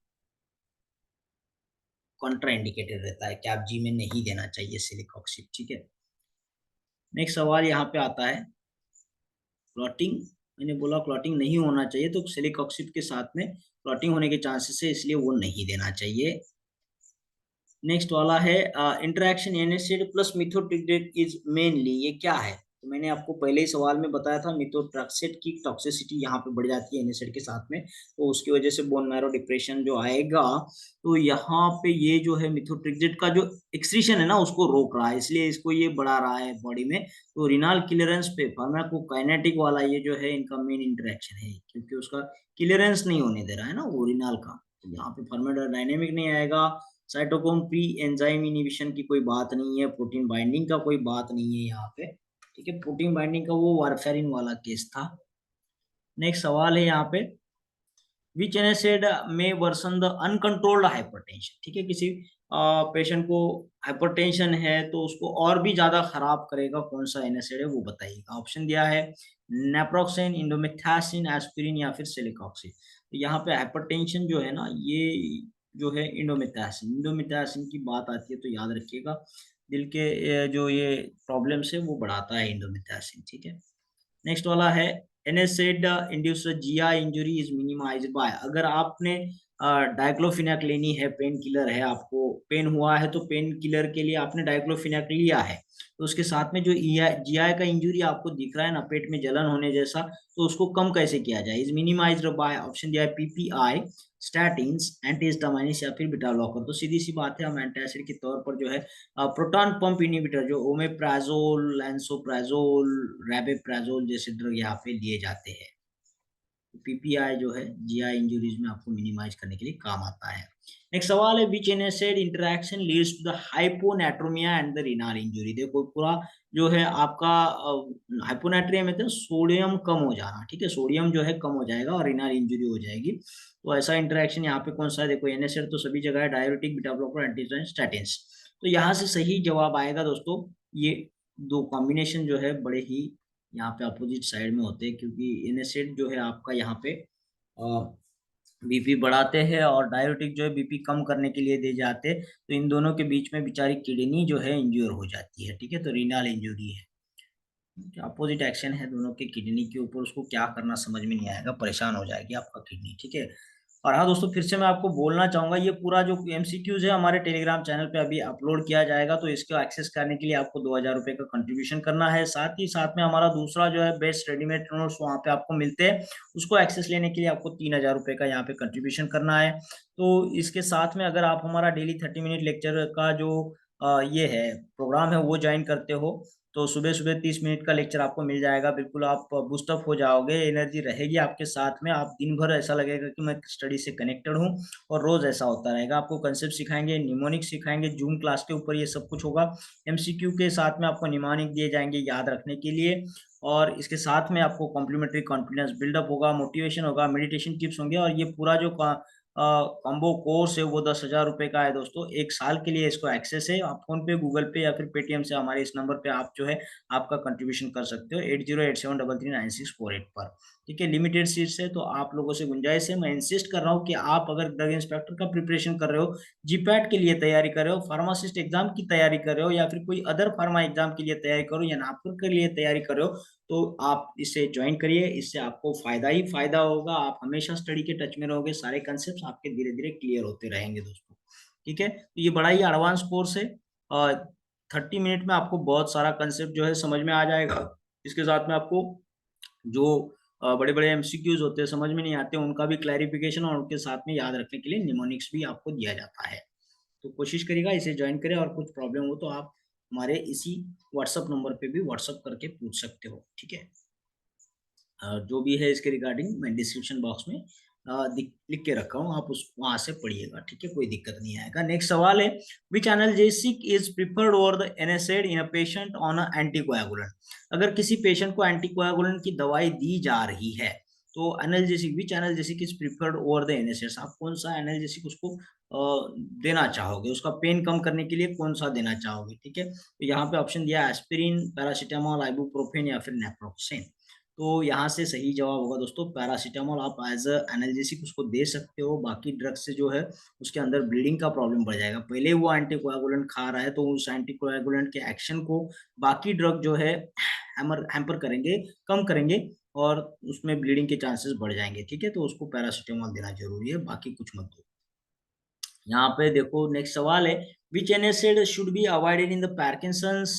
कॉन्ट्राइंडिकेटेड रहता है, कैब जी में नहीं देना चाहिए सेलिकॉक्सिब। ठीक है, नेक्स्ट सवाल यहाँ पे आता है क्लॉटिंग, मैंने बोला क्लॉटिंग नहीं होना चाहिए, तो सेलिकॉक्सिब के साथ में क्लॉटिंग होने के चांसेस है, इसलिए वो नहीं देना चाहिए। नेक्स्ट वाला है interaction NSAID plus methotrexate is mainly, ये क्या है। तो मैंने आपको पहले ही सवाल में बताया था, मिथोट्रिक्सेट की टॉक्सिसिटी यहाँ पे बढ़ जाती है एनासिड के साथ में, तो उसकी वजह से बोन मैरो डिप्रेशन जो आएगा। तो यहाँ पे ये जो है मिथोट्रिक्सेट का जो एक्सक्रीशन है ना, उसको रोक रहा है, इसलिए इसको ये बढ़ा रहा है बॉडी में। तो रिनाल क्लियरेंस पे फार्माकोकाइनेटिक वाला ये जो है इनका मेन इंटरेक्शन है, क्योंकि उसका क्लियरेंस नहीं होने दे रहा है ना वो रिनाल का। तो यहाँ पे फार्माकोडायनेमिक नहीं आएगा। साइटोक्रोम प्री एंजाइम इनिबिशन की कोई बात नहीं है, प्रोटीन बाइंडिंग का कोई बात नहीं है यहाँ पे। ठीक है, प्रोटीन बाइंडिंग का वो वारफेरिन वाला केस था। नेक्स्ट सवाल है यहाँ पे विच एनासिड में वर्सन द अनकंट्रोल्ड हाइपरटेंशन। ठीक है, किसी पेशेंट को हाइपरटेंशन है तो उसको और भी ज्यादा खराब करेगा, कौन सा एनासिड है वो बताइएगा। ऑप्शन दिया है नेप्रोक्सेन, इंडोमेथासिन, एस्पिरिन या फिर सेलिकॉक्सिब। तो यहाँ पे हाइपरटेंशन जो है ना, ये जो है इंडोमेथासिन, इंडोमेथासिन की बात आती है तो याद रखिएगा, दिल के जो ये प्रॉब्लम्स है वो बढ़ाता है इंडोमेथासिन। ठीक है, नेक्स्ट वाला है NSAID induce GI injury is minimized by. अगर आपने डाइक्लोफिनेक लेनी है, पेन किलर है, आपको पेन हुआ है तो पेन किलर के लिए आपने डाइक्लोफिनेक लिया है, तो उसके साथ में जो जीआई का इंजुरी आपको दिख रहा है ना, पेट में जलन होने जैसा, तो उसको कम कैसे किया जाए? इज मिनिमाइज्ड बाय, ऑप्शन दिया है पीपीआई, स्टैटिन्स, एंटीहिस्टामाइनिस या फिर बीटा ब्लॉकर। तो सीधी सी बात है, हम एंटासिड के तौर पर जो है प्रोटॉन पंप इनिबिटर जो ओमेप्राजोल, लैंसोप्राजोल, रैबेप्राजोल जैसे ड्रग यहाँ पे लिए जाते हैं। पीपीआई जो है जीआई इंजरीज में आपको मिनिमाइज करने के लिए काम आता है। नेक्स्ट सवाल है, which NSAID interaction leads to the hyponatraemia and the renal injury. देखो पूरा जो है आपका हाइपोनेट्रिया में तो सोडियम कम हो जाना, ठीक है, सोडियम जो है कम हो जाएगा और रीनल इंजरी हो जाएगी। तो ऐसा इंटरेक्शन यहाँ पे कौन सा है? देखो एनएसएड तो सभी जगह है, डायरेटिक, बीटा ब्लॉकर, एंटीस्टैटिन, स्टैटिन्स। तो यहाँ से सही जवाब आएगा दोस्तों, ये दो कॉम्बिनेशन जो है बड़े ही यहाँ पे अपोजिट साइड में होते हैं, क्योंकि एनएसएड जो है आपका यहाँ पे बीपी बढ़ाते हैं और डायरेटिक जो है बीपी कम करने के लिए दे जाते हैं, तो इन दोनों के बीच में बेचारी किडनी जो है इंज्योर हो जाती है, ठीक है, तो रीनल इंजरी है, अपोजिट एक्शन है दोनों के किडनी के ऊपर, उसको क्या करना समझ में नहीं आएगा, परेशान हो जाएगी आपका किडनी, ठीक है। और हाँ दोस्तों, फिर से मैं आपको बोलना चाहूंगा, ये पूरा जो एमसीक्यूज है हमारे टेलीग्राम चैनल पे अभी अपलोड किया जाएगा, तो इसको एक्सेस करने के लिए आपको 2000 रुपये का कंट्रीब्यूशन करना है। साथ ही साथ में हमारा दूसरा जो है बेस्ट रेडीमेड नोट्स वहाँ पे आपको मिलते हैं, उसको एक्सेस लेने के लिए आपको 3000 रुपये का यहाँ पे कंट्रीब्यूशन करना है। तो इसके साथ में अगर आप हमारा डेली 30 मिनट लेक्चर का जो ये है प्रोग्राम है वो ज्वाइन करते हो, तो सुबह सुबह 30 मिनट का लेक्चर आपको मिल जाएगा, बिल्कुल आप बूस्टअप हो जाओगे, एनर्जी रहेगी आपके साथ में, आप दिन भर ऐसा लगेगा कि मैं स्टडी से कनेक्टेड हूँ। और रोज ऐसा होता रहेगा, आपको कंसेप्ट सिखाएंगे, निमोनिक सिखाएंगे, जूम क्लास के ऊपर ये सब कुछ होगा। एमसीक्यू के साथ में आपको निमोनिक दिए जाएंगे याद रखने के लिए, और इसके साथ में आपको कॉम्प्लीमेंट्री कॉन्फिडेंस बिल्डअप होगा, मोटिवेशन होगा, मेडिटेशन टिप्स होंगे, और ये पूरा जो कॉम्बो कोर्स है वो 10,000 रुपये का है दोस्तों, 1 साल के लिए इसको एक्सेस है। आप फोन पे, गूगल पे या फिर पेटीएम से हमारे इस नंबर पे आप जो है आपका कंट्रीब्यूशन कर सकते हो 8087339648 पर, ठीक है। लिमिटेड सीट्स है, तो आप लोगों से गुंजाइश है, मैं इंसिस्ट कर रहा हूँ कि आप अगर ड्रग इंस्पेक्टर का प्रिपरेशन कर रहे हो, जीपैट के लिए तैयारी कर रहे हो, फार्मासिस्ट एग्जाम की तैयारी कर रहे हो, या फिर कोई अदर फार्मा एग्जाम के लिए तैयारी करो, या नागपुर के लिए तैयारी कर रहे हो, तो आप इसे ज्वाइन करिए, इससे आपको फायदा ही फायदा होगा, आप हमेशा स्टडी के टच में रहोगे, सारे कंसेप्ट आपके धीरे धीरे क्लियर होते रहेंगे दोस्तों, ठीक है। तो ये बड़ा ही एडवांस कोर्स है, और 30 मिनट में आपको बहुत सारा कंसेप्ट जो है समझ में आ जाएगा। इसके साथ में आपको जो बड़े बड़े एमसीक्यूज होते हैं समझ में नहीं आते, उनका भी क्लैरिफिकेशन, और उनके साथ में याद रखने के लिए निमोनिक्स भी आपको दिया जाता है। तो कोशिश करिएगा इसे ज्वाइन करें, और कुछ प्रॉब्लम हो तो आप हमारे इसी व्हाट्सएप नंबर पे भी व्हाट्सएप करके पूछ सकते हो, ठीक है। जो भी है इसके रिगार्डिंग मैं डिस्क्रिप्शन बॉक्स में लिख के रखा हूँ, आप उस वहां से पढ़िएगा, ठीक है, कोई दिक्कत नहीं आएगा। नेक्स्ट सवाल है, which analgesic is preferred over the NSAID in a patient on an anticoagulant. अगर किसी पेशेंट को एंटीकोएगुलेंट की दवाई दी जा रही है, तो analgesic, which analgesic is preferred over the NSAID, आप कौन सा एनाल्जेसिक उसको देना चाहोगे, उसका पेन कम करने के लिए कौन सा देना चाहोगे, ठीक है। तो यहाँ पे ऑप्शन दिया है एस्पिरिन, पैरासीटामोल, आइबुप्रोफेन या फिर नेप्रोक्सेन। तो यहाँ से सही जवाब होगा दोस्तों पैरासीटामोल, आप एज अ एनाल्जेसिक उसको दे सकते हो, बाकी ड्रग से जो है उसके अंदर ब्लीडिंग का प्रॉब्लम बढ़ जाएगा, पहले वो एंटीकोएगुलेंट खा रहा है, तो उस एंटीकोएगुलेंट के एक्शन को बाकी ड्रग जो है हैम्पर करेंगे, कम करेंगे, और उसमें ब्लीडिंग के चांसेस बढ़ जाएंगे, ठीक है, तो उसको पैरासीटामोल देना जरूरी है, बाकी कुछ मत दो। यहाँ पे देखो नेक्स्ट सवाल है, which NSAID should be avoided in the Parkinson's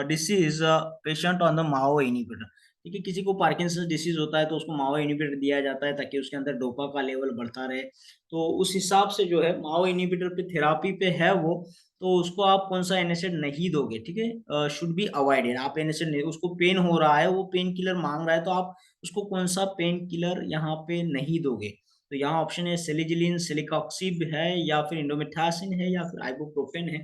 disease patient on the MAO inhibitor, ठीक है, किसी को पार्किंसंस डिसीज होता है तो उसको माओ इनिबिटर दिया जाता है ताकि उसके अंदर डोपा का लेवल बढ़ता रहे, तो उस हिसाब से जो है माओ इनिबिटर पे थेरापी पे है वो, तो उसको आप कौन सा एनएसएड नहीं दोगे, ठीक है, शुड बी अवॉइडेड, आप एनएसएड नहीं, उसको पेन हो रहा है, वो पेन किलर मांग रहा है, तो आप उसको कौन सा पेन किलर यहाँ पे नहीं दोगे। तो यहाँ ऑप्शन है सेलिजिलिन, सिलिकॉक्सिब है, या फिर इंडोमेथासिन है, या फिर आइबुप्रोफेन है।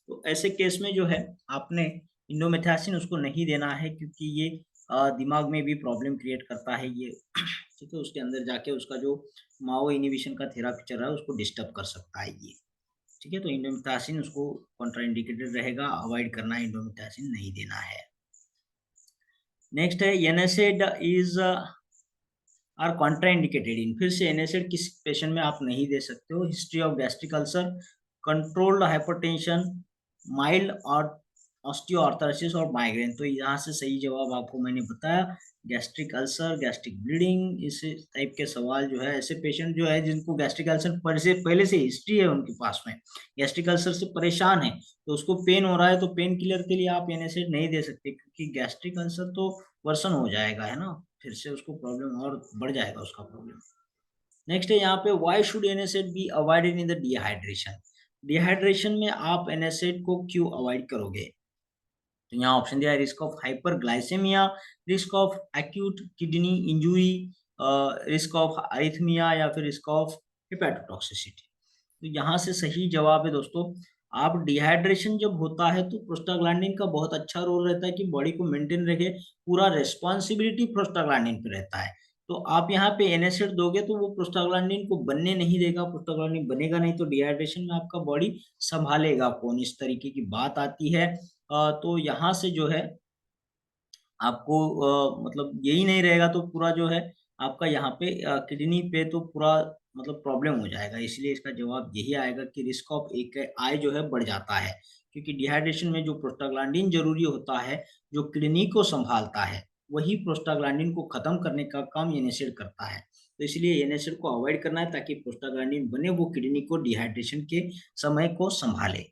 तो ऐसे केस में जो है आपने इंडोमेथासिन उसको नहीं देना है, क्योंकि ये दिमाग में भी प्रॉब्लम क्रिएट करता है ये, ठीक है, उसके अंदर जाके उसका जो माओ इनिबिशन का थेरापी चल रहा है उसको डिस्टर्ब कर सकता है ये, ठीक है। तो इंडोमेथासिन उसको कॉन्ट्राइंडिकेटेड रहेगा, अवॉइड करना है, इंडोमेथासिन नहीं देना है। नेक्स्ट है एनएसएड इज आर कॉन्ट्राइंडिकेटेड इन, फिर से एनएसएड किस पेशेंट में आप नहीं दे सकते हो, history of gastric ulcer, controlled hypertension, mild और ऑस्टियोआर्थराइटिस और माइग्रेन। तो यहाँ से सही जवाब आपको मैंने बताया, गैस्ट्रिक अल्सर, गैस्ट्रिक ब्लीडिंग, इस टाइप के सवाल जो है, ऐसे पेशेंट जो है जिनको गैस्ट्रिक अल्सर पहले से हिस्ट्री है उनके पास में, गैस्ट्रिक अल्सर से परेशान है, तो उसको पेन हो रहा है, तो पेन किलर के लिए आप एनएसएड नहीं दे सकते, क्योंकि गैस्ट्रिक अल्सर तो वर्सन हो जाएगा, है ना, फिर से उसको प्रॉब्लम और बढ़ जाएगा उसका प्रॉब्लम। नेक्स्ट है यहाँ पे, why should NSAID be avoided in the dehydration. Dehydration में आप एनएसएड को क्यों अवॉइड करोगे? तो यहाँ ऑप्शन दिया है, risk of hyperglycaemia, risk of acute kidney injury, risk of arrhythmia, या फिर रिस्क ऑफ हिपेटोटॉक्सिसिटी। तो यहाँ से सही जवाब है दोस्तों, आप डिहाइड्रेशन जब होता है तो प्रोस्टाग्लैंडिन का बहुत अच्छा रोल रहता है कि बॉडी को मेंटेन रखे, पूरा रेस्पॉन्सिबिलिटी प्रोस्टाग्लैंडिन पे रहता है। तो आप यहाँ पे एनएसएड दोगे तो वो प्रोस्टाग्लैंडिन को बनने नहीं देगा, प्रोस्टाग्लैंडिन बनेगा नहीं, तो डिहाइड्रेशन में आपका बॉडी संभालेगा कौन, इस तरीके की बात आती है। तो यहाँ से जो है आपको मतलब यही नहीं रहेगा तो पूरा जो है आपका यहाँ पे किडनी पे तो पूरा मतलब प्रॉब्लम हो जाएगा, इसलिए इसका जवाब यही आएगा कि रिस्क ऑफ एक आई जो है बढ़ जाता है, क्योंकि डिहाइड्रेशन में जो प्रोस्टाग्लैंडिन जरूरी होता है, जो किडनी को संभालता है, वही प्रोस्टाग्लैंडिन को खत्म करने का काम एनएसएड करता है। तो इसलिए एनएसएड को अवॉइड करना है ताकि प्रोस्टाग्लैंडिन बने, वो किडनी को डिहाइड्रेशन के समय को संभाले।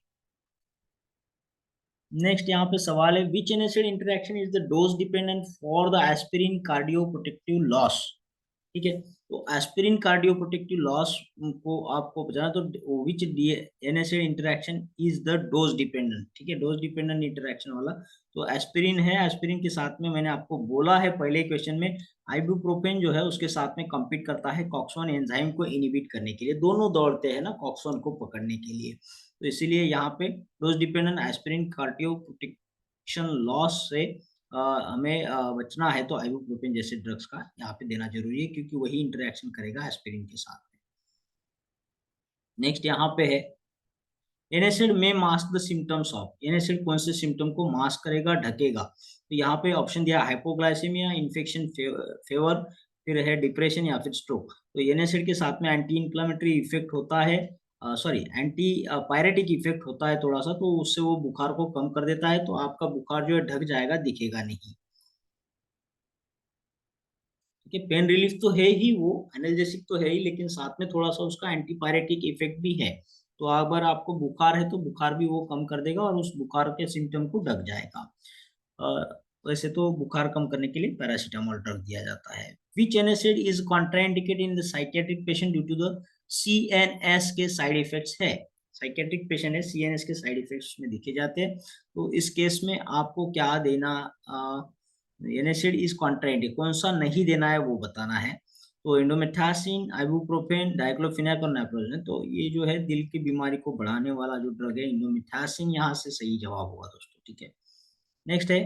नेक्स्ट यहाँ पे सवाल है, which NSAID interaction is the dose dependent for the aspirin cardioprotective loss. ठीक है, तो एस्पिरिन कार्डियो प्रोटेक्टिव लॉस को आपको बताना, तो which NSAID interaction is the dose dependent. ठीक है, डोज डिपेंडेंट इंटरेक्शन वाला तो एस्पिरिन है, एस्पिरिन के साथ में मैंने आपको बोला है पहले क्वेश्चन में, आइबुप्रोफेन जो है उसके साथ में कम्पीट करता है कॉक्सवन एंजाइम को इनिबिट करने के लिए, दोनों दौड़ते हैं ना कॉक्सवन को पकड़ने के लिए, तो इसीलिए यहाँ पे dose dependent aspirin cardio protection loss से हमें बचना है, तो आइबुप्रोफेन जैसे ड्रग्स का यहाँ पे देना जरूरी है, क्योंकि वही इंटरेक्शन करेगा एस्पिरिन के साथ में। नेक्स्ट यहाँ पे है, एनएसिड में मास्क द सिम्टम्स ऑफ, एनएसिड कौन से सिम्टम को मास्क करेगा, ढकेगा, तो यहाँ पे ऑप्शन दिया हाइपोग्लाइसेमिया, इन्फेक्शन, फेवर, फिर है डिप्रेशन या फिर स्ट्रोक। तो एनएसिड के साथ में एंटी इंफ्लेमेटरी इफेक्ट होता है, सॉरी एंटी पायरेटिक इफेक्ट होता है थोड़ा सा, तो उससे वो बुखार को कम कर देता है, तो आपका बुखार जो है ढक जाएगा, दिखेगा नहीं। ठीक है, पेन रिलीफ तो है ही, वो एनाल्जेसिक तो है ही, लेकिन साथ में थोड़ा सा उसका एंटीपायरेटिक इफेक्ट भी है, तो अगर आपको बुखार है तो बुखार भी वो कम कर देगा और उस बुखार के सिम्टम को ढक जाएगा। वैसे तो बुखार कम करने के लिए पैरासीटामोल ड्रग दिया जाता है। Which NSAID is contraindicated in the psychiatric patient due to the CNS के साइड इफेक्ट्स है, साइकेट्रिक पेशेंट है, सीएनएस के साइड इफेक्ट्स में दिखे जाते हैं, तो इस केस में आपको क्या देना, एनएसिड इज कॉन्ट्राइंडिकेटेड, कौन सा नहीं देना है वो बताना है। तो इंडोमेथासिन, आइबुप्रोफेन, डाइक्लोफिनेक और नाइट्रोजन, तो ये जो है दिल की बीमारी को बढ़ाने वाला जो ड्रग है इंडोमेथासिन, यहाँ से सही जवाब होगा दोस्तों। ठीक है, नेक्स्ट है,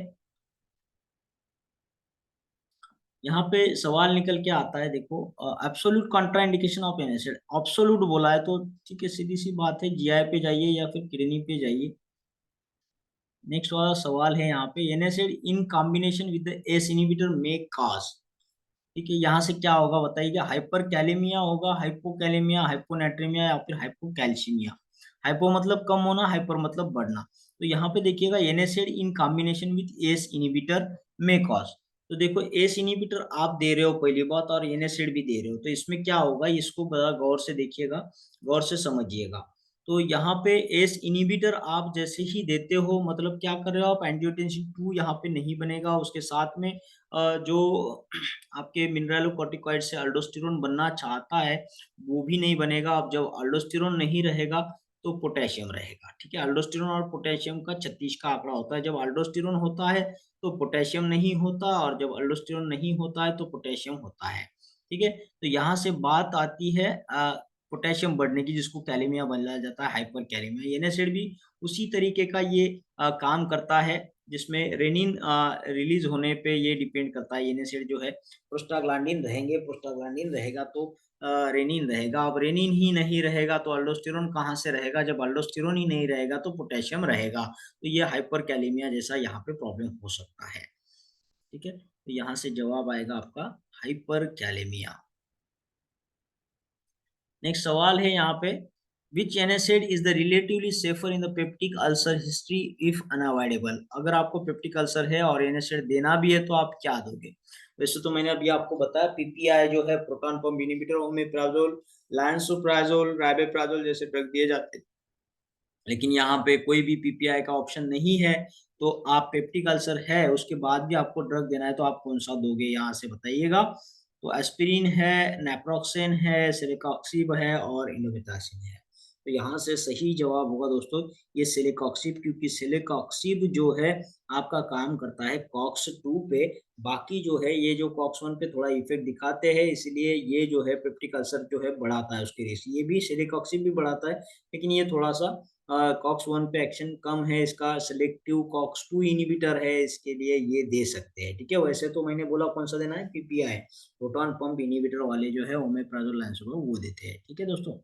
यहाँ पे सवाल निकल के आता है, देखो एब्सोल्यूट कॉन्ट्राइंडिकेशन ऑफ एनएसिड, एब्सोल्यूट बोला है तो ठीक है, सीधी सी बात है, जीआई पे जाइए या फिर किडनी पे जाइए। नेक्स्ट वाला सवाल है यहाँ पे, NSAID in combination with ACE inhibitor may cause. ठीक है, यहाँ से क्या होगा बताइएगा, हाइपर कैलेमिया होगा, हाइपोकैलेमिया, हाइपोनेट्रीमिया या फिर हाइपोकैल्सीमिया। हाइपो मतलब कम होना, हाइपर मतलब बढ़ना, तो यहाँ पे देखिएगा NSAID in combination with ACE inhibitor may cause. तो देखो एस इनहिबिटर आप दे रहे हो पहली बात, और एनएसिड भी दे रहे हो, तो इसमें क्या होगा, इसको बड़ा गौर से देखिएगा, गौर से समझिएगा। तो यहाँ पे एस इनहिबिटर आप जैसे ही देते हो, मतलब क्या कर रहे हो आप, एंजियोटेंसिन 2 यहाँ पे नहीं बनेगा, उसके साथ में जो आपके मिनरलोकॉर्टिकॉइड से अल्डोस्टेरोन बनना चाहता है वो भी नहीं बनेगा। अब जब अल्डोस्टेरोन नहीं रहेगा तो पोटेशियम रहेगा। ठीक है, अल्डोस्टेरोन और पोटेशियम का 36 का आंकड़ा होता है, जब अल्डोस्टेरोन होता है तो पोटेशियम नहीं होता, और जब अल्डोस्टेरोन नहीं होता है तो पोटेशियम होता है। ठीक है, तो यहाँ से बात आती है पोटेशियम बढ़ने की, जिसको कैलेमिया बोला जाता है, हाइपर कैलेमिया। एनएसिड भी उसी तरीके का ये काम करता है, जिसमें रेनिन रिलीज होने पे ये डिपेंड करता है, एनएसिड जो है, प्रोस्टाग्लैंडिन रहेंगे, प्रोस्टाग्लैंडिन रहेगा तो रेनिन रहेगा, अब रेनिन ही नहीं रहेगा तो अल्डोस्टेरोन कहाँ से रहेगा, जब अल्डोस्टेरोन ही नहीं रहेगा तो पोटेशियम रहेगा, तो ये हाइपर कैलेमिया जैसा यहाँ पे प्रॉब्लम हो सकता है। ठीक है, तो यहाँ से जवाब आएगा आपका हाइपर कैलेमिया। नेक्स्ट सवाल है यहाँ पे, which NSAID is the relatively safer in the peptic ulcer history if unavoidable. अगर आपको पेप्टिक अल्सर है और NSAID देना भी है तो आप क्या दोगे? वैसे तो मैंने अभी आपको बताया PPI जो है प्रोटॉन पंप इनहिबिटर, ओमेप्राजोल, लांसोप्राजोल, राइबोप्राजोल जैसे ड्रग दिए जाते हैं, लेकिन यहाँ पे कोई भी PPI का ऑप्शन नहीं है। तो आप पेप्टिक अल्सर है उसके बाद भी आपको ड्रग देना है तो आप कौन सा दोगे, यहाँ से बताइएगा। तो एस्पिरिन है, नेप्रोक्सेन है, सेलिकॉक्सिब है और इंडोमेथासिन है। तो यहाँ से सही जवाब होगा दोस्तों ये सेलिकॉक्सिब, क्योंकि सेलिकॉक्सिब जो है आपका काम करता है कॉक्स 2 पे। बाकी जो है ये जो कॉक्स 1 पे थोड़ा इफेक्ट दिखाते हैं, इसलिए ये जो है पेप्टिक अल्सर जो है बढ़ाता है उसके रेस। ये भी सेलिकॉक्सिब भी बढ़ाता है, लेकिन ये थोड़ा सा कॉक्स 1 पे एक्शन कम है इसका। सेलेक्टिव कॉक्स 2 इनहिबिटर है, इसके लिए ये दे सकते हैं। ठीक है, वैसे तो मैंने बोला कौन सा देना है, PPI प्रोटॉन पंप इनहिबिटर वाले जो है ओमेप्राजोल, लांसोप्राजोल वो देते हैं। ठीक है दोस्तों,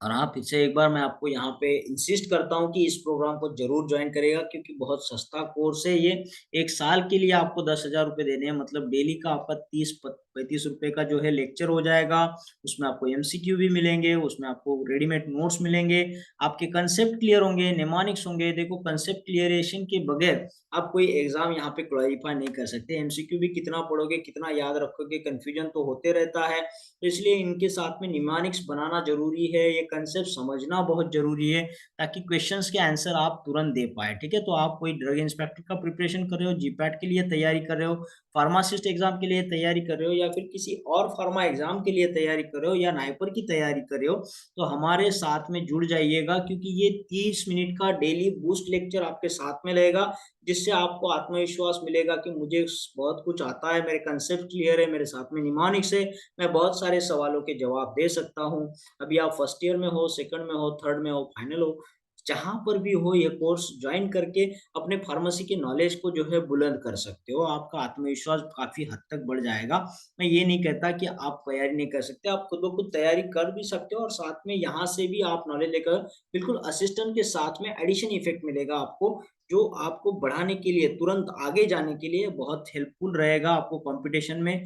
और हाँ फिर से एक बार मैं आपको यहाँ पे इंसिस्ट करता हूँ कि इस प्रोग्राम को जरूर ज्वाइन करेगा, क्योंकि बहुत सस्ता कोर्स है ये। एक साल के लिए आपको 10,000 रुपये देने हैं, मतलब डेली का आपका 30-35 रुपये का जो है लेक्चर हो जाएगा। उसमें आपको MCQ भी मिलेंगे, उसमें आपको रेडीमेड नोट्स मिलेंगे, आपके कंसेप्ट क्लियर होंगे, नेमोनिक्स होंगे। देखो कंसेप्ट क्लियरेशन के बगैर आप कोई एग्जाम यहाँ पे क्वालिफाई नहीं कर सकते। MCQ भी कितना पढ़ोगे, कितना याद रखोगे, कंफ्यूजन तो होते रहता है। तो इसलिए इनके साथ में निमानिक्स बनाना जरूरी है, ये कंसेप्ट समझना बहुत जरूरी है, ताकि क्वेश्चंस के आंसर आप तुरंत दे पाए। ठीक है, तो आप कोई ड्रग इंस्पेक्टर का प्रिपरेशन कर रहे हो, जीपैट के लिए तैयारी कर रहे हो, फार्मासिस्ट एग्जाम के लिए तैयारी कर रहे हो, या फिर किसी और फार्मा एग्जाम के लिए तैयारी कर रहे हो, या नाइपर की तैयारी कर रहे हो, तो हमारे साथ में जुड़ जाइएगा, क्योंकि ये 30 मिनट का डेली बूस्ट लेक्चर आपके साथ में रहेगा, जिससे आपको आत्मविश्वास मिलेगा कि मुझे बहुत कुछ आता है, मेरे कंसेप्ट क्लियर है, मेरे साथ में निमोनिक्स है, मैं बहुत सारे सवालों के जवाब दे सकता हूँ। अभी आप फर्स्ट ईयर में हो, सेकंड में हो, थर्ड में हो, फाइनल हो, जहां पर भी हो, ये कोर्स ज्वाइन करके अपने फार्मेसी के नॉलेज को जो है बुलंद कर सकते हो। आपका आत्मविश्वास काफी हद तक बढ़ जाएगा। मैं ये नहीं कहता कि आप तैयारी नहीं कर सकते, आप खुद ब खुद तैयारी कर भी सकते हो, और साथ में यहाँ से भी आप नॉलेज लेकर बिल्कुल असिस्टेंट के साथ में एडिशन इफेक्ट मिलेगा आपको, जो आपको बढ़ाने के लिए, तुरंत आगे जाने के लिए बहुत हेल्पफुल रहेगा, आपको कंपटीशन में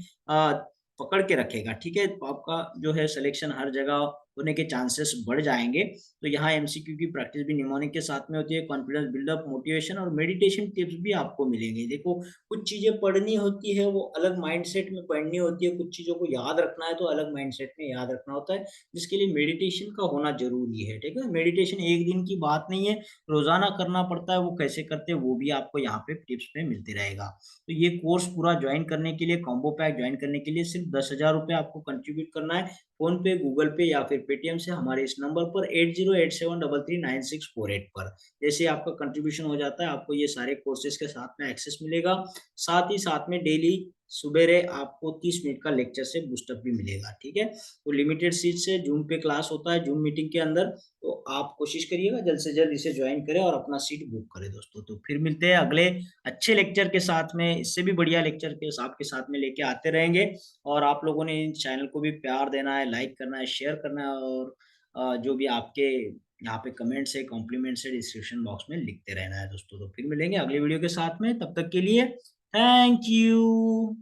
पकड़ के रखेगा। ठीक है, तो आपका जो है सिलेक्शन हर जगह होने के चांसेस बढ़ जाएंगे। तो यहाँ MCQ की प्रैक्टिस भी निमोनिक के साथ में होती है, कॉन्फिडेंस बिल्डअप, मोटिवेशन और मेडिटेशन टिप्स भी आपको मिलेंगे। देखो कुछ चीजें पढ़नी होती है वो अलग माइंडसेट में पढ़नी होती है, कुछ चीजों को याद रखना है तो अलग माइंडसेट में याद रखना होता है, जिसके लिए मेडिटेशन का होना जरूरी है। ठीक है, मेडिटेशन एक दिन की बात नहीं है, रोजाना करना पड़ता है। वो कैसे करते हैं वो भी आपको यहाँ पे टिप्स में मिलते रहेगा। तो ये कोर्स पूरा ज्वाइन करने के लिए, कॉम्बो पैक ज्वाइन करने के लिए सिर्फ 10,000 रुपये आपको कंट्रीब्यूट करना है, फोन पे, गूगल पे या फिर पेटीएम से हमारे इस नंबर पर 8087339648 पर। जैसे आपका कंट्रीब्यूशन हो जाता है, आपको ये सारे कोर्सेज के साथ में एक्सेस मिलेगा। साथ ही साथ में डेली सुबेरे आपको 30 मिनट का लेक्चर से बूस्टअप भी मिलेगा। ठीक है, तो लिमिटेड सीट से जूम पे क्लास होता है, जूम मीटिंग के अंदर। तो आप कोशिश करिएगा जल्द से जल्द इसे ज्वाइन करें और अपना सीट बुक करें दोस्तों। तो फिर मिलते हैं अगले अच्छे लेक्चर के साथ में, इससे भी बढ़िया लेक्चर के आपके साथ में लेके आते रहेंगे। और आप लोगों ने इन चैनल को भी प्यार देना है, लाइक करना है, शेयर करना है, और जो भी आपके यहाँ पे कमेंट्स है, कॉम्प्लीमेंट्स है, डिस्क्रिप्शन बॉक्स में लिखते रहना है दोस्तों। तो फिर मिलेंगे अगले वीडियो के साथ में, तब तक के लिए थैंक यू।